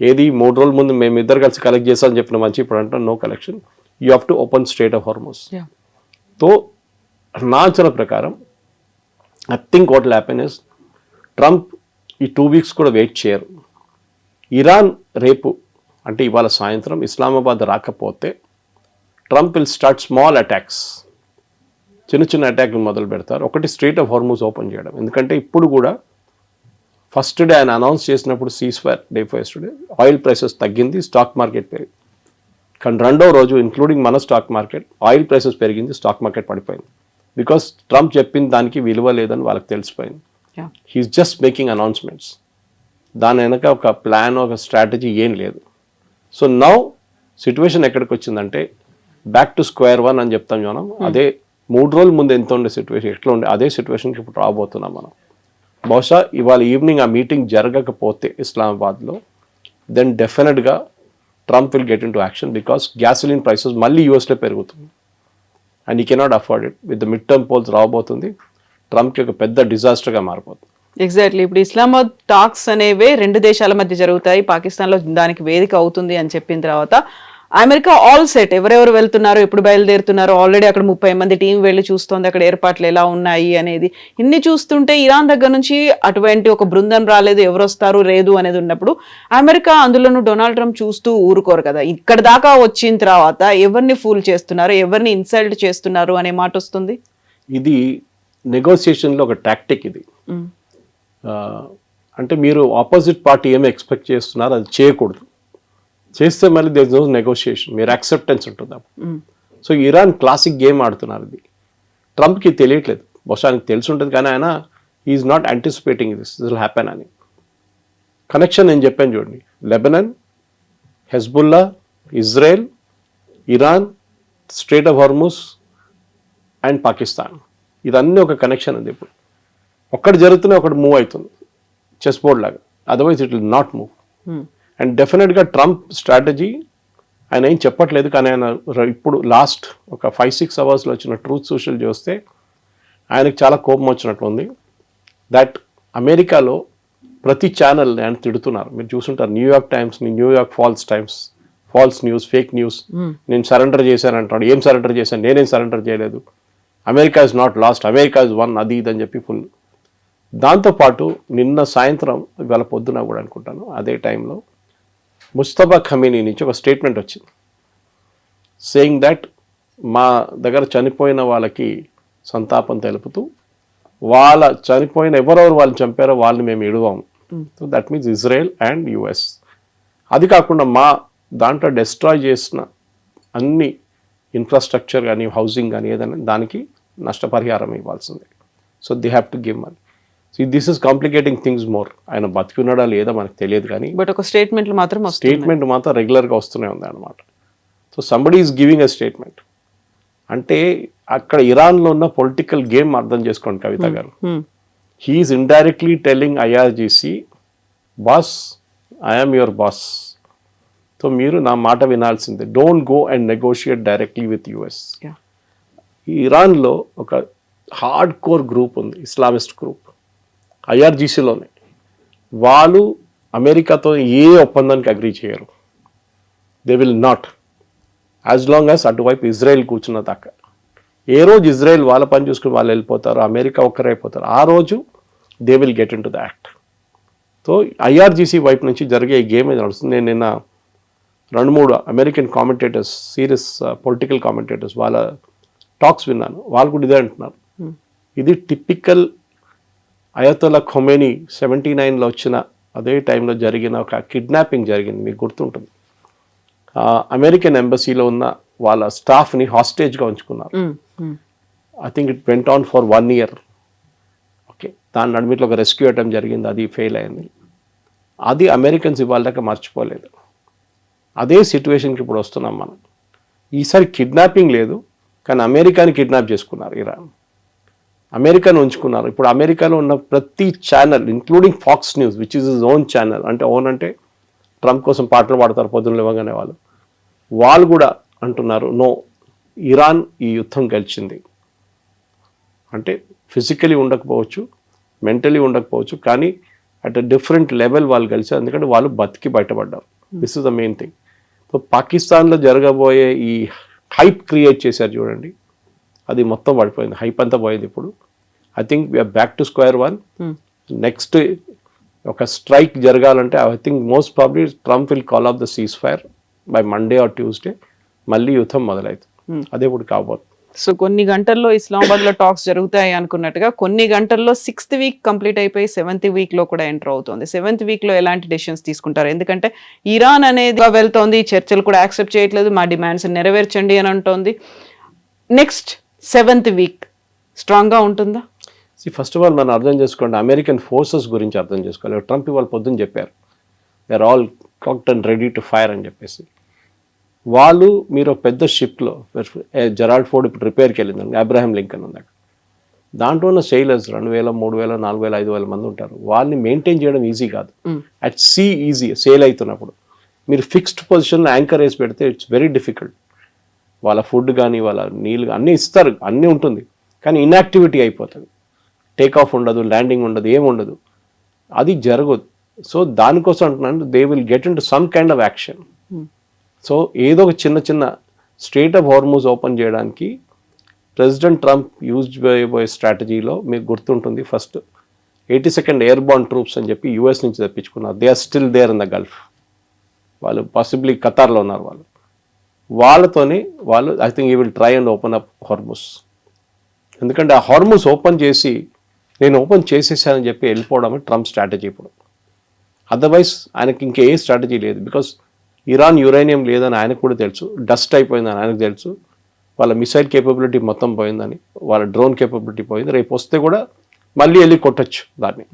ఏది 3 రోజుల ముందు మేము ఇద్దరు కలిసి కలెక్ట్ చేస్తామని చెప్పిన మంచి, ఇప్పుడు అంటారు no collection, you have to open strait of Hormuz. So నా అంచనా ప్రకారం I think what will happen is, Trump ఈ 2 weeks కూడా వెయిట్ చేయరు. ఇరాన్ రేపు అంటే ఇవాళ సాయంత్రం ఇస్లామాబాద్ రాకపోతే Trump will start small attacks, చిన్న అటాక్లు మొదలు పెడతారు. ఒకటి స్ట్రైట్ ఆఫ్ హార్మూజ్ ఓపెన్ చేయడం, ఎందుకంటే ఇప్పుడు కూడా ఫస్ట్ డే ఆయన అనౌన్స్ చేసినప్పుడు cease fire day first day oil prices తగ్గింది, స్టాక్ మార్కెట్ పెరిగింది. కానీ రెండో రోజు ఇంక్లూడింగ్ మన స్టాక్ మార్కెట్ ఆయిల్ ప్రైసెస్ పెరిగింది, స్టాక్ మార్కెట్ పడిపోయింది. బికాస్ ట్రంప్ చెప్పిన దానికి విలువ లేదని వాళ్ళకి తెలిసిపోయింది. హీఈస్ జస్ట్ మేకింగ్ అనౌన్స్మెంట్స్, దాని వెనక ఒక ప్లాన్ ఒక స్ట్రాటజీ ఏం లేదు. సో నౌ సిచ్యువేషన్ ఎక్కడికి వచ్చిందంటే బ్యాక్ టు స్క్వేర్ వన్ అని చెప్తాం మనం. అదే 3 రోజుల ముందు ఎంత ఉండే సిచ్యువేషన్ ఎట్లా ఉండే అదే సిచ్యువేషన్కి ఇప్పుడు రాబోతున్నాం మనం. బహుశా ఇవాళ ఈవినింగ్ ఆ మీటింగ్ జరగకపోతే ఇస్లామాబాద్లో, దెన్ డెఫినెట్గా Trump will get in to action, because gasoline prices మళ్ళీ యూఎస్లో పెరుగుతుంది and he cannot afford it. With the midterm polls రాబోతుంది, ట్రంప్కి ఒక పెద్ద డిజాస్టర్గా మారిపోతుంది. ఎగ్జాక్ట్లీ. ఇప్పుడు ఇస్లామాబాద్ టాక్స్ అనేవే 2 దేశాల మధ్య జరుగుతాయి, పాకిస్తాన్లో దానికి వేదిక అవుతుంది అని చెప్పిన తర్వాత అమెరికా ఆల్ సెట్, ఎవరెవరు వెళ్తున్నారు, ఎప్పుడు బయలుదేరుతున్నారు, ఆల్రెడీ అక్కడ 30 మంది టీం వెళ్ళి చూస్తోంది అక్కడ ఏర్పాట్లు ఎలా ఉన్నాయి అనేది. ఇన్ని చూస్తుంటే ఇరాన్ దగ్గర నుంచి అటువంటి ఒక బృందం రాలేదు, ఎవరు వస్తారు లేదు అనేది ఉన్నప్పుడు అమెరికా అందులోనూ డొనాల్డ్ ట్రంప్ చూస్తూ ఊరుకోరు కదా. ఇక్కడ దాకా వచ్చిన తర్వాత ఎవరిని ఫూల్ చేస్తున్నారు, ఎవరిని ఇన్సల్ట్ చేస్తున్నారు అనే మాట వస్తుంది. ఇది నెగోసియేషన్లో ఒక టాక్టిక్ ఇది. అంటే మీరు ఆపోజిట్ పార్టీ ఏమి ఎక్స్పెక్ట్ చేస్తున్నారు అది చేయకూడదు, చేస్తే మళ్ళీ దేర్ ఇస్ నో నెగోషియేషన్, మీరు యాక్సెప్టెన్స్ ఉంటుంది అప్పుడు. సో ఇరాన్ క్లాసిక్ గేమ్ ఆడుతున్నారు, ఇది ట్రంప్కి తెలియట్లేదు, బహుశా ఆయనకి తెలిసి ఉంటుంది కానీ ఆయన is not anticipating this will happen అని. కనెక్షన్ నేను చెప్పాను చూడండి, Lebanon, Hezbollah, Israel, Iran, straight of Hormuz and Pakistan, ఇదన్నీ ఒక కనెక్షన్ ఉంది. ఇప్పుడు ఒక్కటి జరుగుతూనే ఒకటి మూవ్ అవుతుంది చెస్ బోర్డ్ లాగా, otherwise it will not move. And డెఫినెట్గా ట్రంప్ స్ట్రాటజీ ఆయన ఏం చెప్పట్లేదు కానీ ఆయన ఇప్పుడు లాస్ట్ ఒక 5-6 అవర్స్లో వచ్చిన ట్రూత్ సోషల్ చూస్తే ఆయనకు చాలా కోపం వచ్చినట్లు ఉంది. దట్ అమెరికాలో ప్రతి ఛానల్ ఆయన తిడుతున్నారు, మీరు చూసుంటారు. న్యూయార్క్ టైమ్స్ని New York false news, fake news, నేను సరెండర్ చేశాను అంటాడు. ఏం సరెండర్ చేశాను, నేనేం సరెండర్ చేయలేదు, America is not lost, America is one, అది ఇది అని చెప్పి ఫుల్. దాంతోపాటు నిన్న సాయంత్రం ఇవాళ పొద్దున కూడా అనుకుంటాను అదే టైంలో ముస్తఫా ఖమీనీ నుంచి ఒక స్టేట్మెంట్ వచ్చింది, సేయింగ్ దట్ మా దగ్గర చనిపోయిన వాళ్ళకి సంతాపం తెలుపుతూ వాళ్ళ చనిపోయిన ఎవరెవరు వాళ్ళు చంపారో వాళ్ళని మేము ఇడవాము. So that means Israel and US. అది కాకుండా మా దాంట్లో డెస్ట్రాయ్ చేసిన అన్ని ఇన్ఫ్రాస్ట్రక్చర్ కానీ హౌసింగ్ కానీ ఏదైనా దానికి నష్టపరిహారం ఇవ్వాల్సిందే. So they have to give money. So this is complicating things more. ఆయన బతికున్నాడా లేదా మనకు తెలియదు కానీ బట్ ఒక స్టేట్మెంట్లు మాత్రం స్టేట్మెంట్ మాత్రం రెగ్యులర్గా వస్తూనే ఉంది అనమాట. So somebody is giving a statement అంటే అక్కడ ఇరాన్లో ఉన్న పొలిటికల్ గేమ్ అర్థం చేసుకోండి కవిత గారు. He's indirectly telling IRGC, boss I'm your boss, so మీరు నా మాట వినాల్సిందే, don't go and negotiate directly with US. ఇరాన్లో ఒక హార్డ్ కోర్ గ్రూప్ ఉంది, ఇస్లామిస్ట్ గ్రూప్, ఐఆర్జీసీలోనే. వాళ్ళు అమెరికాతో ఏ ఒప్పందానికి అగ్రీ చేయరు. They will not, as long as అటువైపు ఇజ్రాయెల్ కూర్చున్న దాకా. ఏ రోజు ఇజ్రాయెల్ వాళ్ళ పని చూసుకుని వాళ్ళు వెళ్ళిపోతారు, అమెరికా ఒక్కరైపోతారు, ఆ రోజు they will get in to the act. So IRGC వైపు నుంచి జరిగే ఈ గేమ్ నడుస్తుంది. నేను నిన్న 2-3 American commentators, serious political commentators వాళ్ళ టాక్స్ విన్నాను. వాళ్ళు కూడా ఇదే అంటున్నారు, ఇది టిపికల్ అయతోలా ఖొమేనీ 79లో వచ్చిన అదే టైంలో జరిగిన ఒక కిడ్నాపింగ్ జరిగింది, మీకు గుర్తుంటుంది. అమెరికన్ ఎంబసీలో ఉన్న వాళ్ళ స్టాఫ్ని హాస్టేజ్గా ఉంచుకున్నారు. I think it went on for 1 year. Okay, దాని నడిమిట్లో ఒక రెస్క్యూ అటెంప్ట్ జరిగింది, అది ఫెయిల్ అయింది. అది అమెరికన్స్ ఇవాళ దాకా మర్చిపోలేదు. అదే సిచ్యువేషన్కి ఇప్పుడు వస్తున్నాం మనం. ఈసారి కిడ్నాపింగ్ లేదు, కానీ అమెరికాని కిడ్నాప్ చేసుకున్నారు ఇరాన్, అమెరికాను ఉంచుకున్నారు. ఇప్పుడు అమెరికాలో ఉన్న ప్రతి channel including Fox News which is is own channel, అంటే ఓన్ అంటే ట్రంప్ కోసం పాటలు పాడతారు పొద్దున్న లేవగానే వాళ్ళు కూడా అంటున్నారు, నో, ఇరాన్ ఈ యుద్ధం గెలిచింది. అంటే ఫిజికలీ ఉండకపోవచ్చు, మెంటలీ ఉండకపోవచ్చు, కానీ అట్ అ డిఫరెంట్ లెవెల్ వాళ్ళు గెలిచారు, ఎందుకంటే వాళ్ళు బతికి బయటపడ్డారు. This is the main thing. So పాకిస్తాన్లో జరగబోయే ఈ హైప్ క్రియేట్ చేశారు చూడండి, అది మొత్తం పడిపోయింది, హైప్ అంతా పోయింది. ఇప్పుడు I think we're back to square one. Next ఒక స్ట్రైక్ జరగాలంటే I think most probably Trump will call off the ceasefire by Monday or Tuesday. మళ్ళీ యుద్ధం మొదలవుతుంది, అదే ఇప్పుడు కాబోతుంది. సో కొన్ని గంటల్లో ఇస్లామాబాద్లో టాక్స్ జరుగుతాయి అనుకున్నట్టుగా కొన్ని గంటల్లో 6th week కంప్లీట్ అయిపోయి 7th weekలో కూడా ఎంటర్ అవుతుంది. 7th weekలో ఎలాంటి డెసిషన్స్ తీసుకుంటారు? ఎందుకంటే ఇరాన్ అనేది వెళ్తోంది, చర్చలు కూడా యాక్సెప్ట్ చేయట్లేదు, మా డిమాండ్స్ నెరవేర్చండి అని అంటోంది. నెక్స్ట్ 7th week స్ట్రాంగ్గా ఉంటుందా? ఫస్ట్ ఆఫ్ ఆల్ మనం అర్థం చేసుకోండి, అమెరికన్ ఫోర్సెస్ గురించి అర్థం చేసుకోవాలి. ట్రంప్ ఇవాళ పొద్దున్న చెప్పారు, they are all cocked and ready to fire అని చెప్పేసి. వాళ్ళు మీరు ఒక పెద్ద షిప్లో, జెరాల్డ్ ఫోర్డ్ ఇప్పుడు రిపేర్కి వెళ్ళిందండి, అబ్రహాం లింకన్ ఉంది అక్కడ, దాంట్లో ఉన్న సెయిలర్స్ 2,000, 3,000, 4,000, 5,000 మంది ఉంటారు. వాళ్ళని మెయింటైన్ చేయడం ఈజీ కాదు. అట్ సీ ఈజీ, సేల్ అవుతున్నప్పుడు మీరు ఫిక్స్డ్ పొజిషన్లో యాంకర్ వేసి పెడితే ఇట్స్ వెరీ డిఫికల్ట్. వాళ్ళ ఫుడ్ కానీ వాళ్ళ నీళ్ళు అన్నీ ఇస్తారు, అన్నీ ఉంటుంది, కానీ ఇన్యాక్టివిటీ అయిపోతుంది. టేక్ ఆఫ్ ఉండదు, ల్యాండింగ్ ఉండదు, ఏముండదు, అది జరగదు. సో దానికోసం అంటున్నాను, they will get in to some kind of action. So ఏదో ఒక చిన్న స్ట్రెయిట్ ఆఫ్ హార్మూజ్ ఓపెన్ చేయడానికి ప్రెసిడెంట్ ట్రంప్ యూజ్ చేయబోయే స్ట్రాటజీలో మీకు గుర్తుంటుంది, ఫస్ట్ 82nd ఎయిర్బార్న్ ట్రూప్స్ అని చెప్పి యూఎస్ నుంచి తెప్పించుకున్నారు. They are still there in the Gulf. వాళ్ళు పాసిబ్లీ ఖతార్లో ఉన్నారు. వాళ్ళతోనే వాళ్ళు I think you will try and open up Hormuz. ఎందుకంటే ఆ హార్మూజ్ ఓపెన్ చేసి నేను ఓపెన్ చేసేసానని చెప్పి వెళ్ళిపోవడం ట్రంప్ స్ట్రాటజీ ఇప్పుడు. అదర్వైజ్ ఆయనకి ఇంకే స్ట్రాటజీ లేదు. బికాస్ ఇరాన్ యురేనియం లేదని ఆయనకు కూడా తెలుసు, డస్ట్ అయిపోయిందని ఆయనకు తెలుసు, వాళ్ళ మిసైల్ కేపబిలిటీ మొత్తం పోయిందని, వాళ్ళ డ్రోన్ కేపబిలిటీ పోయింది, రేపు వస్తే కూడా మళ్ళీ వెళ్ళి కొట్టచ్చు దాన్ని.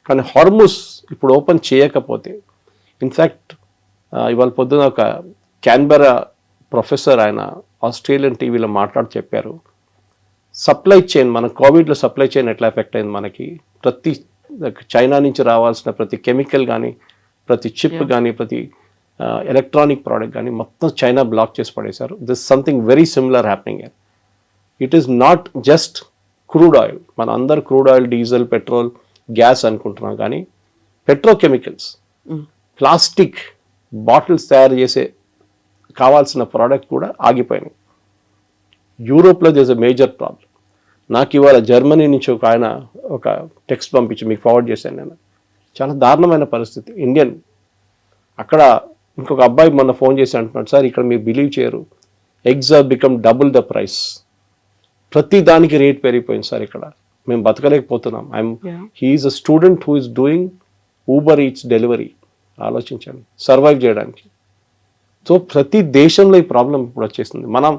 కానీ హార్మూజ్ ఇప్పుడు ఓపెన్ చేయకపోతే, ఇన్ఫ్యాక్ట్ ఇవాళ పొద్దున ఒక క్యాన్బెరా ప్రొఫెసర్ ఆయన ఆస్ట్రేలియన్ టీవీలో మాట్లాడి చెప్పారు, సప్లై చైన్, మన కోవిడ్లో సప్లై చైన్ ఎట్లా ఎఫెక్ట్ అయింది మనకి, ప్రతి చైనా నుంచి రావాల్సిన ప్రతి కెమికల్ కానీ, ప్రతి చిప్ కానీ, ప్రతి ఎలక్ట్రానిక్ ప్రోడక్ట్ కానీ మొత్తం చైనా బ్లాక్ చేసి పడేశారు. This something very similar happening. It is not just crude oil, మన అందరు crude oil, diesel, petrol, gas అనుకుంటున్నాం, కానీ పెట్రోకెమికల్స్, ప్లాస్టిక్ బాటిల్స్ తయారు చేసే కావాల్సిన ప్రోడక్ట్ కూడా ఆగిపోయినాయి. యూరోప్లో దిస్ ఎ మేజర్ ప్రాబ్లం. నాకు ఇవాళ జర్మనీ నుంచి ఒక ఆయన ఒక టెక్స్ట్ పంపించి మీకు ఫార్వర్డ్ చేశాను నేను, చాలా దారుణమైన పరిస్థితి. ఇండియన్ అక్కడ ఇంకొక అబ్బాయి మొన్న ఫోన్ చేసి అంటున్నాడు, సార్ ఇక్కడ మీరు బిలీవ్ చేయరు, eggs are become double the price, ప్రతి దానికి రేట్ పెరిగిపోయింది సార్, ఇక్కడ మేము బతకలేకపోతున్నాం. He's a student who is doing Uber Eats delivery, ఆలోచించండి, సర్వైవ్ చేయడానికి. సో ప్రతి దేశంలో ఈ ప్రాబ్లం ఇప్పుడు వచ్చేసింది. మనం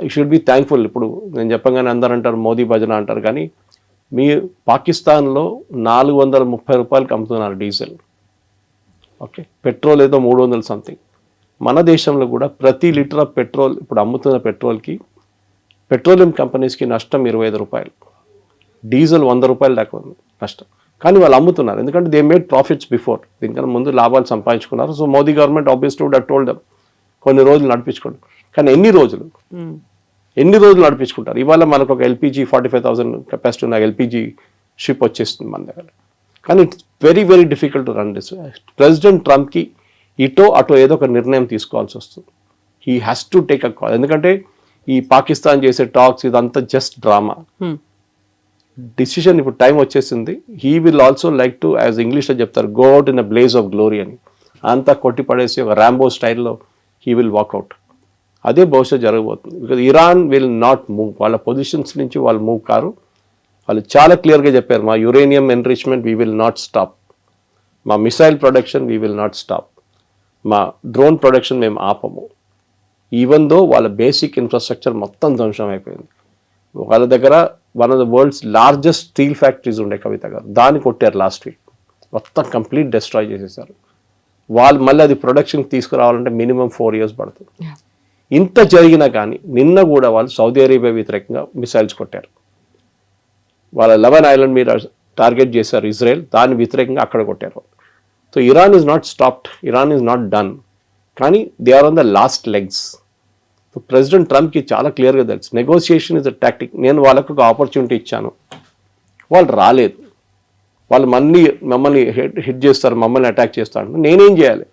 యూ షుడ్ బి థ్యాంక్ఫుల్. ఇప్పుడు నేను చెప్పగానే అందరూ అంటారు మోదీ భజన అంటారు, కానీ మీ పాకిస్తాన్లో 430 రూపాయలకి అమ్ముతున్నారు డీజిల్. ఓకే, పెట్రోల్ ఏదో 300 సంథింగ్. మన దేశంలో కూడా ప్రతి లీటర్ ఆఫ్ పెట్రోల్ ఇప్పుడు అమ్ముతున్న పెట్రోల్కి పెట్రోలియం కంపెనీస్కి నష్టం 25 రూపాయలు, డీజిల్ 100 రూపాయలు దాకా ఉంది నష్టం. కానీ వాళ్ళు అమ్ముతున్నారు ఎందుకంటే దే మేడ్ ప్రాఫిట్స్ బిఫోర్, దీనికన్నా ముందు లాభాలు సంపాదించుకున్నారు. So Modi government obviously would have told them కొన్ని రోజులు నడిపించుకోండి. కానీ ఎన్ని రోజులు నడిపించుకుంటారు? ఇవాళ మనకు ఒక ఎల్పిజి 45,000 కెపాసిటీ ఉన్న ఎల్పిజి షిప్ వచ్చేస్తుంది మన దగ్గర. కానీ it's very very difficult to run this. President ట్రంప్కి ఇటో అటో ఏదో ఒక నిర్ణయం తీసుకోవాల్సి వస్తుంది. He has to take a call. ఎందుకంటే ఈ పాకిస్తాన్ చేసే టాక్స్ ఇదంతా జస్ట్ డ్రామా. డిసిషన్ ఇప్పుడు టైం వచ్చేసింది. He will also like to, as ఇంగ్లీష్లో చెప్తారు, go out in a blaze of glory అని. అంతా కొట్టి పడేసి ఒక ర్యాంబో స్టైల్లో హీ విల్ వాక్అవుట్. అదే బహుశా జరగబోతుంది. Because Iran will not move. వాళ్ళ పొజిషన్స్ నుంచి వాళ్ళు మూవ్ కారు. వాళ్ళు చాలా క్లియర్గా చెప్పారు, మా uranium enrichment we will not stop, మా missile production we will not stop, మా డ్రోన్ ప్రొడక్షన్ మేము ఆపము. ఈవెన్ దో వాళ్ళ బేసిక్ ఇన్ఫ్రాస్ట్రక్చర్ మొత్తం ధ్వంసం అయిపోయింది. వాళ్ళ దగ్గర one of the world's largest steel factories ఉండే కవిత గారు, దాన్ని కొట్టారు లాస్ట్ వీక్. మొత్తం కంప్లీట్ డిస్ట్రాయ్ చేసేసారు. వాళ్ళు మళ్ళీ అది ప్రొడక్షన్కి తీసుకురావాలంటే మినిమం 4 years పడుతుంది. ఇంత జరిగినా కానీ నిన్న కూడా వాళ్ళు సౌదీ అరేబియా వ్యతిరేకంగా మిసైల్స్ కొట్టారు. వాళ్ళ 11 ఐలాండ్ మీద టార్గెట్ చేశారు ఇజ్రాయెల్, దాని వ్యతిరేకంగా అక్కడ కొట్టారు. So Iran is not stopped, Iran is not done, కానీ they are on the last legs. So president ట్రంప్కి చాలా క్లియర్గా తెలుసు నెగోసియేషన్ ఇస్ అ టాక్టిక్. నేను వాళ్ళకు ఒక ఆపర్చునిటీ ఇచ్చాను, వాళ్ళు రాలేదు, వాళ్ళు మమ్మల్ని హిట్ చేస్తారు, మమ్మల్ని అటాక్ చేస్తారు, నేనేం చేయాలి?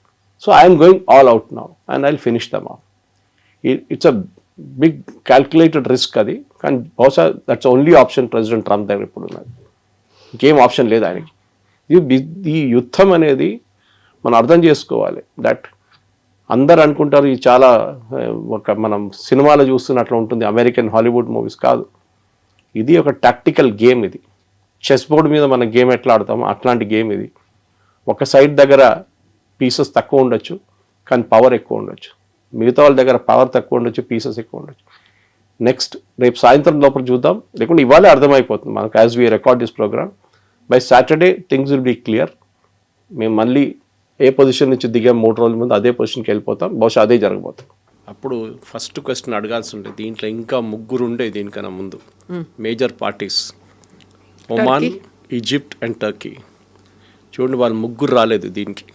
So I'm going all out now and I will finish them off. It's a big calculated risk అది, కానీ బహుశా that's only option president Trump దగ్గర ఇప్పుడు ఉన్నది. ఇంకేం ఆప్షన్ లేదు ఆయనకి. ఈ యుద్ధం అనేది మనం అర్థం చేసుకోవాలి. దట్ అందరు అనుకుంటారు ఇది చాలా ఒక మనం సినిమాలో చూస్తున్నట్లు ఉంటుంది, అమెరికన్ హాలీవుడ్ మూవీస్ కాదు. ఇది ఒక టాక్టికల్ గేమ్. ఇది చెస్ బోర్డు మీద మన గేమ్ ఎట్లా ఆడతామో అట్లాంటి గేమ్ ఇది. ఒక సైడ్ దగ్గర పీసెస్ తక్కువ ఉండొచ్చు, కానీ పవర్ ఎక్కువ ఉండొచ్చు. మిగతా వాళ్ళ దగ్గర పవర్ తక్కువ ఉండొచ్చు, పీసెస్ ఎక్కువ ఉండొచ్చు. నెక్స్ట్ రేపు సాయంత్రం లోపల చూద్దాం, లేకుంటే ఇవాళే అర్థమైపోతుంది మనకు. As we record this programme by Saturday things will be clear. మేము మళ్ళీ ఏ పొజిషన్ నుంచి దిగాం 3 రోజుల ముందు అదే పొజిషన్కి వెళ్ళిపోతాం. బహుశా అదే జరగబోతుంది. అప్పుడు ఫస్ట్ క్వశ్చన్ అడగాల్సి ఉంటుంది, దీంట్లో ఇంకా 3 ఉండే దీనికన్నా ముందు major parties, Oman, Egypt and Turkey. చూడండి, వాళ్ళు 3 రాలేదు దీనికి.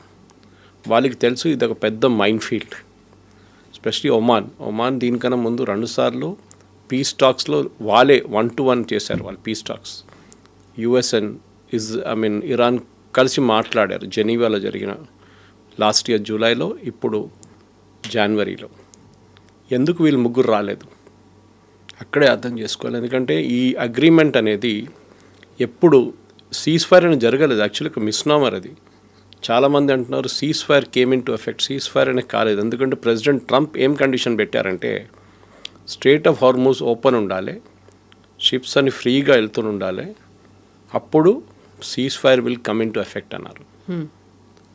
వాళ్ళకి తెలుసు ఇది ఒక పెద్ద మైన్ ఫీల్డ్. ఎస్పెషలీ ఒమాన్ దీనికన్నా ముందు 2 సార్లు పీస్ టాక్స్లో వాళ్ళే 1-1 చేశారు. వాళ్ళు piece talks US and Iran కలిసి మాట్లాడారు. జెనీవాలో జరిగిన లాస్ట్ ఇయర్ జూలైలో, ఇప్పుడు జనవరిలో. ఎందుకు వీళ్ళు 3 రాలేదు అక్కడే అర్థం చేసుకోవాలి. ఎందుకంటే ఈ అగ్రిమెంట్ అనేది ఎప్పుడు సీజ్ ఫైర్ అని జరగలేదు. యాక్చువల్లీ ఒక మిస్నామర్ అది. చాలామంది అంటున్నారు cease fire came in to effect. Cease fire అనేది కాలేదు. ఎందుకంటే ప్రెసిడెంట్ ట్రంప్ ఏం కండిషన్ పెట్టారంటే స్ట్రెయిట్ ఆఫ్ హార్మూజ్ ఓపెన్ ఉండాలి, షిప్స్ అని ఫ్రీగా వెళ్తూ ఉండాలి, అప్పుడు seize fire will come in to effect అన్నారు.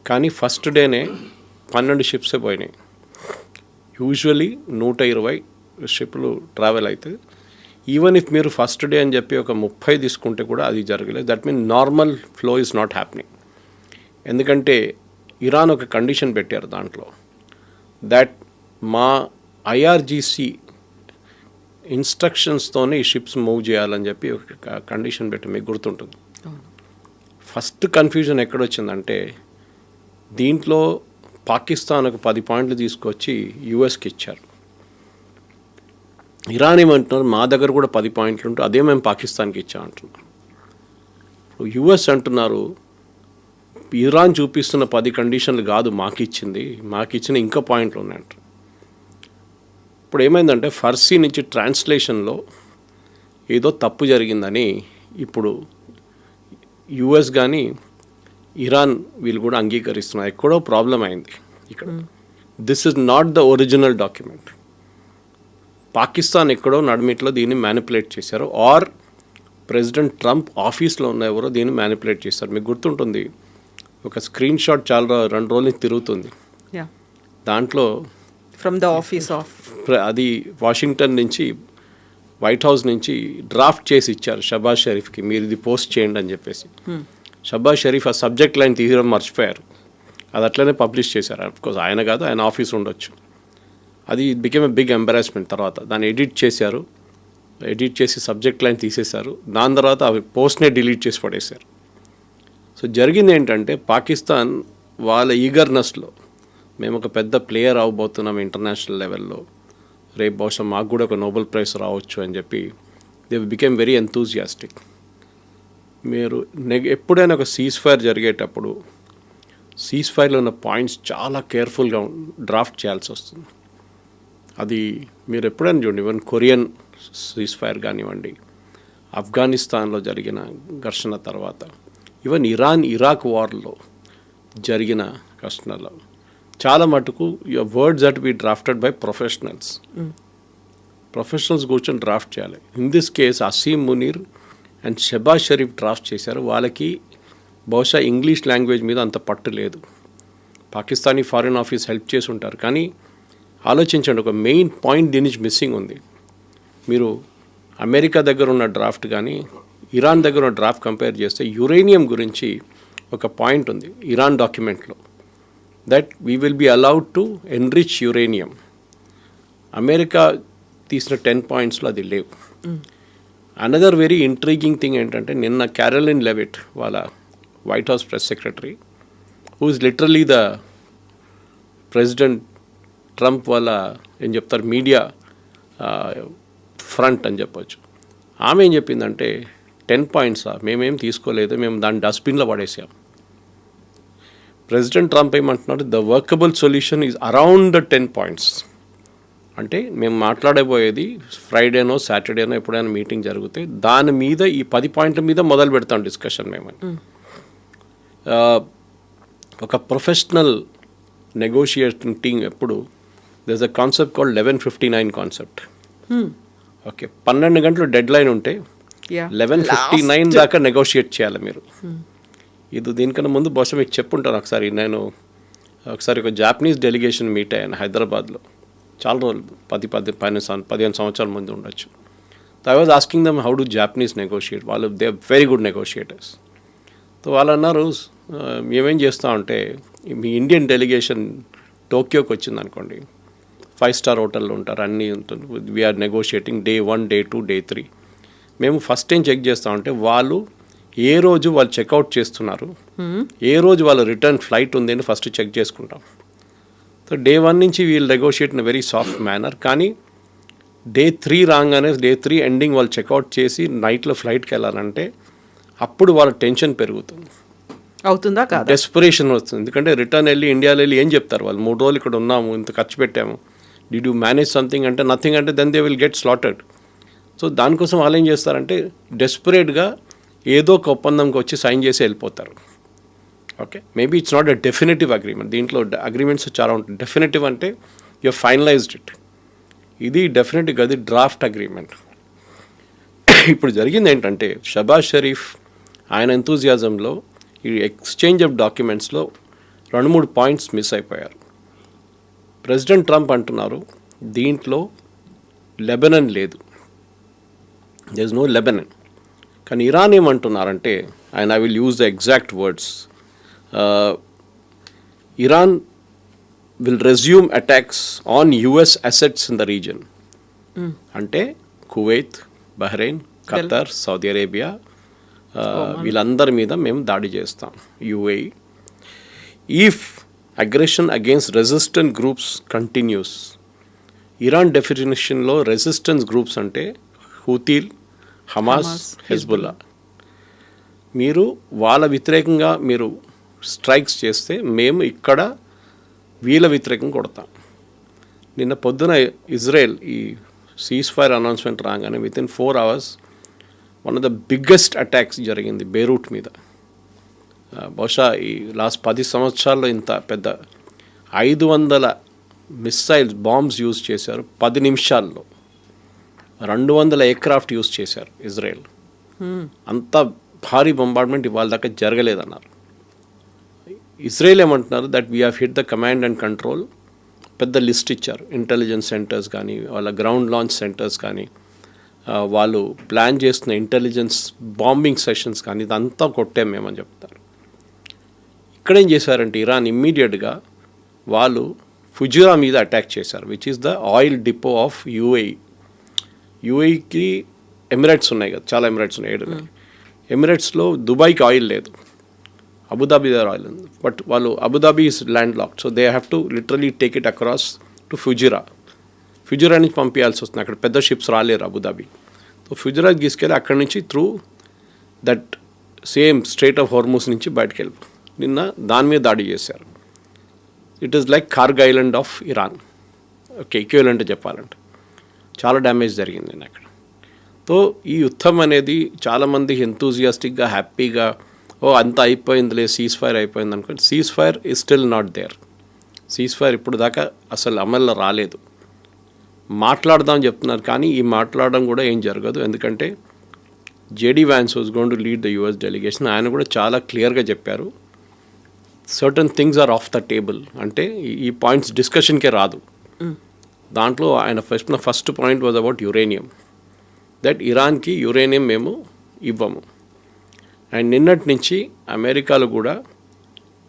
కానీ ఫస్ట్ డేనే 12 షిప్సే పోయినాయి. యూజువలీ 120 షిప్లు ట్రావెల్ అవుతుంది. ఈవెన్ ఇఫ్ మీరు ఫస్ట్ డే అని చెప్పి ఒక 30 తీసుకుంటే కూడా అది జరగలేదు. That mean normal flow is not happening. ఎందుకంటే ఇరాన్ ఒక కండిషన్ పెట్టారు దాంట్లో, దట్ మా ఐఆర్జీసీ ఇన్స్ట్రక్షన్స్తోనే ఈ షిప్స్ మూవ్ చేయాలని చెప్పి ఒక కండిషన్ పెట్టి మీకు గుర్తుంటుంది. ఫస్ట్ కన్ఫ్యూజన్ ఎక్కడొచ్చిందంటే దీంట్లో పాకిస్తాన్ ఒక 10 పాయింట్లు తీసుకొచ్చి యూఎస్కి ఇచ్చారు. ఇరాన్ ఏమంటున్నారు మా దగ్గర కూడా 10 పాయింట్లు ఉంటే అదే మేము పాకిస్తాన్కి ఇచ్చామంటున్నారు. యూఎస్ అంటున్నారు ఇరాన్ చూపిస్తున్న 10 కండిషన్లు కాదు మాకు ఇచ్చిన ఇంకా పాయింట్లు ఉన్నాయంట. ఇప్పుడు ఏమైందంటే ఫార్సీ నుంచి ట్రాన్స్లేషన్లో ఏదో తప్పు జరిగిందని ఇప్పుడు యుఎస్ కానీ ఇరాన్ వీళ్ళు కూడా అంగీకరిస్తున్నారు. ఎక్కడో ప్రాబ్లం అయింది ఇక్కడ. This is not the original document. Pakistan ఎక్కడో నడిమిట్లో దీన్ని మ్యానిపులేట్ చేశారు, ఆర్ ప్రెసిడెంట్ ట్రంప్ ఆఫీస్లో ఉన్న ఎవరో దీన్ని మ్యానిపులేట్ చేశారు. మీకు గుర్తుంటుంది ఒక స్క్రీన్ షాట్ చాలా 2 రోజులు తిరుగుతుంది. దాంట్లో ఫ్రమ్ ద ఆఫీస్ ఆఫ్ అది వాషింగ్టన్ నుంచి వైట్ హౌస్ నుంచి డ్రాఫ్ట్ చేసి ఇచ్చారు షబాజ్ షరీఫ్కి, మీరు ఇది పోస్ట్ చేయండి అని చెప్పేసి. షబాజ్ షరీఫ్ ఆ సబ్జెక్ట్ లైన్ తీయడం మర్చిపోయారు, అది అట్లనే పబ్లిష్ చేశారు. అఫ్కోర్స్ ఆయన కాదు, ఆయన ఆఫీస్ ఉండొచ్చు. అది బికెమ్ ఎ బిగ్ ఎంబారాస్మెంట్. తర్వాత దాన్ని ఎడిట్ చేశారు, ఎడిట్ చేసి సబ్జెక్ట్ లైన్ తీసేశారు. దాని తర్వాత అవి పోస్ట్నే డిలీట్ చేసి పడేశారు. సో జరిగింది ఏంటంటే, పాకిస్తాన్ వాళ్ళ ఈగర్నెస్లో మేము ఒక పెద్ద ప్లేయర్ అవ్వబోతున్నాం ఇంటర్నేషనల్ లెవెల్లో, రేపు బహుశా మాకు కూడా ఒక నోబెల్ ప్రైజ్ రావచ్చు అని చెప్పి దే బికెమ్ వెరీ ఎంతూజియాస్టిక్. మీరు ఎప్పుడైనా ఒక సీజ్ ఫైర్ జరిగేటప్పుడు సీజ్ ఫైర్లో ఉన్న పాయింట్స్ చాలా కేర్ఫుల్గా డ్రాఫ్ట్ చేయాల్సి వస్తుంది. అది మీరు ఎప్పుడైనా చూడండి, ఈవెన్ కొరియన్ సీజ్ ఫైర్ కానివ్వండి, ఆఫ్ఘనిస్తాన్లో జరిగిన ఘర్షణ తర్వాత, ఈవెన్ ఇరాక్ వార్లో జరిగిన ఘర్షణలో చాలా మటుకు your words that be drafted by professionals కూర్చొని డ్రాఫ్ట్ చేయాలి. In this case Asim Munir and Shehbaz Sharif draft చేశారు. వాళ్ళకి బహుశా ఇంగ్లీష్ లాంగ్వేజ్ మీద అంత పట్టు లేదు. పాకిస్తానీ ఫారిన్ ఆఫీస్ హెల్ప్ చేసి ఉంటారు. కానీ ఆలోచించండి, ఒక మెయిన్ పాయింట్ దీని నుంచి మిస్సింగ్ ఉంది. మీరు అమెరికా దగ్గర ఉన్న డ్రాఫ్ట్ కానీ ఇరాన్ దగ్గర ఉన్న డ్రాఫ్ట్ కంపేర్ చేస్తే యురేనియం గురించి ఒక పాయింట్ ఉంది ఇరాన్ డాక్యుమెంట్లో, that we will be allowed to enrich uranium. America తీసిన 10 పాయింట్స్లో అది లేవు. అనదర్ వెరీ ఇంట్రీగింగ్ థింగ్ ఏంటంటే, నిన్న క్యారోలిన్ లెవిట్ వాళ్ళ white house press secretary, who is literally the president Trump వాళ్ళ ఏం చెప్తారు మీడియా ఫ్రంట్ అని చెప్పొచ్చు. ఆమె ఏం చెప్పిందంటే, 10 పాయింట్సా, మేమేం తీసుకోలేదు, మేము దాన్ని డస్ట్బిన్లో పడేసాం. ప్రెసిడెంట్ ట్రంప్ ఏమంటున్నాడు, the workable solution is around the 10 points. అంటే మేము మాట్లాడబోయేది ఫ్రైడేనో సాటర్డేనో ఎప్పుడైనా మీటింగ్ జరిగితే దాని మీద ఈ 10 పాయింట్ల మీద మొదలు పెడతాం డిస్కషన్ మేమని. ఒక ప్రొఫెషనల్ నెగోషియేటింగ్ టీమ్ ఎప్పుడు there is a concept called 11:59 concept. Okay, 12 గంటలు డెడ్ లైన్ ఉంటే 11:59 దాకా నెగోషియేట్ చేయాలి మీరు. ఇది దీనికన్నా ముందు బహుశా మీకు చెప్పుంటాను ఒకసారి. నేను ఒకసారి ఒక జాపనీస్ డెలిగేషన్ మీట్ అయ్యాను హైదరాబాద్లో, చాలా రోజులు 15 సంవత్సరాల ముందు ఉండొచ్చు. I was asking them how do Japanese negotiate. వాళ్ళు they are very good negotiators. So వాళ్ళు అన్నారు, మేమేం చేస్తామంటే, మీ ఇండియన్ డెలిగేషన్ టోక్యోకి వచ్చింది అనుకోండి, 5 స్టార్ హోటల్లో ఉంటారు, అన్నీ ఉంటుంది, we're negotiating day 1, day 2, day 3. మేము ఫస్ట్ ఏం చెక్ చేస్తామంటే, వాళ్ళు ఏ రోజు వాళ్ళు చెక్అవుట్ చేస్తున్నారు, ఏ రోజు వాళ్ళ రిటర్న్ ఫ్లైట్ ఉంది అని ఫస్ట్ చెక్ చేసుకుంటాం. సో డే 1 నుంచి వీళ్ళు negotiate in very soft manner. కానీ డే 3 రాగానే, డే 3 ఎండింగ్ వాళ్ళు చెక్అవుట్ చేసి నైట్లో ఫ్లైట్కి వెళ్ళాలంటే అప్పుడు వాళ్ళ టెన్షన్ పెరుగుతుంది, అవుతుందా కాదు, డెస్పరేషన్ వస్తుంది. ఎందుకంటే రిటర్న్ వెళ్ళి ఇండియాలో వెళ్ళి ఏం చెప్తారు వాళ్ళు, 3 రోజులు ఇక్కడ ఉన్నాము, ఇంత ఖర్చు పెట్టాము, డిడ్ యూ మేనేజ్ సంథింగ్ అంటే నథింగ్ అంటే then they will get slotted. So దానికోసం వాళ్ళు ఏం చేస్తారంటే డెస్పరేట్గా ఏదో ఒక ఒప్పందంకి వచ్చి సైన్ చేసి వెళ్ళిపోతారు. Okay, maybe it's not a definitive agreement. దీంట్లో అగ్రిమెంట్స్ చాలా ఉంటాయి. డెఫినెటివ్ అంటే యూ ఫైనలైజ్డ్ ఇట్, ఇది డెఫినెట్గా అది డ్రాఫ్ట్ అగ్రిమెంట్. ఇప్పుడు జరిగింది ఏంటంటే, షబాజ్ షరీఫ్ ఆయన ఎంతూజియాజంలో ఈ ఎక్స్చేంజ్ ఆఫ్ డాక్యుమెంట్స్లో 2-3 పాయింట్స్ మిస్ అయిపోయారు. ప్రెసిడెంట్ ట్రంప్ అంటున్నారు దీంట్లో లెబనన్ లేదు, దేర్ ఇస్ నో లెబనన్. కానీ ఇరాన్ ఏమంటున్నారంటే, and I will use the exact words, Iran will resume attacks on US assets in the region. అంటే Kuwait, Bahrain, Qatar, Saudi Arabia, వీళ్ళందరి మీద మేము దాడి చేస్తాం, UAE. If aggression against resistant groups continues. Iran డెఫినేషన్లో resistance groups అంటే Houthis, Hamas, Hezbollah. మీరు వాళ్ళ వ్యతిరేకంగా మీరు స్ట్రైక్స్ చేస్తే మేము ఇక్కడ వీళ్ళ వ్యతిరేకంగా కొడతాం. నిన్న పొద్దున ఇజ్రాయెల్ ఈ సీజ్ ఫైర్ అనౌన్స్మెంట్ రాగానే within 4 hours one of the biggest attacks జరిగింది బేరూట్ మీద. బహుశా ఈ లాస్ట్ 10 సంవత్సరాల్లో ఇంత పెద్ద 500 మిస్సైల్స్ బాంబ్స్ యూజ్ చేశారు 10 నిమిషాల్లో. 200 ఎయిర్క్రాఫ్ట్ యూజ్ చేశారు ఇజ్రాయెల్. అంత భారీ బొంబార్డ్మెంట్ ఇవాళ దాకా జరగలేదన్నారు. ఇజ్రాయెల్ ఏమంటున్నారు that we have hit the command and control పెద్ద లిస్ట్ ఇచ్చారు. ఇంటెలిజెన్స్ సెంటర్స్ కానీ, వాళ్ళ గ్రౌండ్ లాంచ్ సెంటర్స్ కానీ, వాళ్ళు ప్లాన్ చేస్తున్న ఇంటెలిజెన్స్ బాంబింగ్ సెషన్స్ కానీ ఇదంతా కొట్టాం మేమని చెప్తారు. ఇక్కడేం చేశారంటే ఇరాన్ ఇమ్మీడియట్గా వాళ్ళు ఫుజిరా మీద అటాక్ చేశారు, which is the oil depot of UAE. యూఏఈకి ఎమిరేట్స్ ఉన్నాయి కదా, చాలా ఎమిరేట్స్ ఉన్నాయి, 7 ఉన్నాయి. ఎమిరేట్స్లో దుబాయ్కి ఆయిల్ లేదు, అబుదాబీ దగ్గర ఆయిల్ ఉంది. బట్ వాళ్ళు Abu Dhabi is landlocked, so they have to literally take it across to Fujairah. Fujairah నుంచి పంపించాల్సి వస్తుంది, అక్కడ పెద్ద షిప్స్ రాలేరు అబుదాబీ. సో ఫుజిరాకి తీసుకెళ్ళి అక్కడి నుంచి through that same straight of Hormuz నుంచి బయటకు వెళ్ళి నిన్న దాని మీద దాడి చేశారు. It is like కార్గ్ island of Iran, okay, equivalent చెప్పాలంటే. చాలా డ్యామేజ్ జరిగింది నేను అక్కడ. సో ఈ యుద్ధం అనేది చాలామంది ఎంతూజియాస్టిక్గా హ్యాపీగా అంతా అయిపోయిందిలే, సీజ్ ఫైర్ అయిపోయింది అనుకోండి. Ceasefire is still not there. Ceasefire ఇప్పుడు దాకా అసలు అమల్లో రాలేదు. మాట్లాడదాం చెప్తున్నారు, కానీ ఈ మాట్లాడడం కూడా ఏం జరగదు. ఎందుకంటే JD Vance was going to lead the US delegation. ఆయన కూడా చాలా క్లియర్గా చెప్పారు, certain things are off the table, అంటే ఈ పాయింట్స్ డిస్కషన్కే రాదు. దాంట్లో ఆయన first point was about uranium, that ఇరాన్కి యురేనియం మేము ఇవ్వము. అండ్ నిన్నటి నుంచి అమెరికాలో కూడా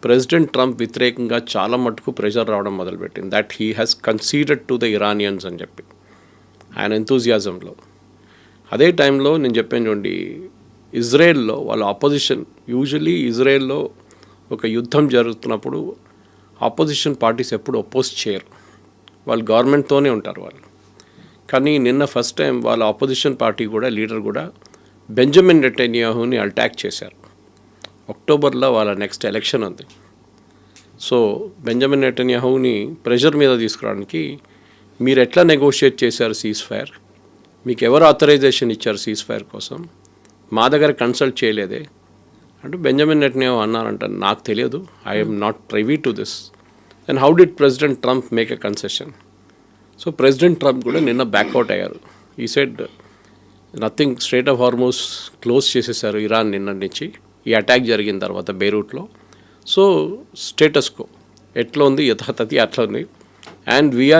ప్రెసిడెంట్ ట్రంప్ వ్యతిరేకంగా చాలా మటుకు ప్రెషర్ రావడం మొదలుపెట్టింది, that he has conceded to the Iranians అని చెప్పి ఆయన ఎంతూజియాజంలో. అదే టైంలో నేను చెప్పాను చూడండి, ఇజ్రాయెల్లో వాళ్ళ ఆపోజిషన్, యూజువలీ ఇజ్రాయెల్లో ఒక యుద్ధం జరుగుతున్నప్పుడు ఆపోజిషన్ పార్టీస్ ఎప్పుడు అపోజ్ చేయరు, వాళ్ళు గవర్నమెంట్తోనే ఉంటారు వాళ్ళు. కానీ నిన్న ఫస్ట్ టైం వాళ్ళ ఆపోజిషన్ పార్టీ కూడా లీడర్ కూడా బెంజమిన్ నెటన్యాహుని అటాక్ చేశారు. అక్టోబర్లో వాళ్ళ నెక్స్ట్ ఎలక్షన్ ఉంది. సో బెంజమిన్ నెటన్యాహుని ప్రెషర్ మీద తీసుకురావడానికి మీరు ఎట్లా నెగోషియేట్ చేశారు సీజ్ ఫైర్, మీకు ఎవరు ఆథరైజేషన్ ఇచ్చారు సీజ్ ఫైర్ కోసం, మా దగ్గర కన్సల్ట్ చేయలేదే అంటే బెంజమిన్ నెటన్యాహు అన్నారంట, నాకు తెలియదు, I'm not privy to this. And how did president Trump make a concession? So president Trump కూడా నిన్న బ్యాక్అవుట్ అయ్యారు. ఈ said nothing, straight of Hormuz close చేసేసారు ఇరాన్ నిన్న నుంచి, ఈ అటాక్ జరిగిన తర్వాత బెయిరూట్లో. సో స్టేటస్ కో ఎట్లా ఉంది యథాతథి అట్లా ఉంది. And we are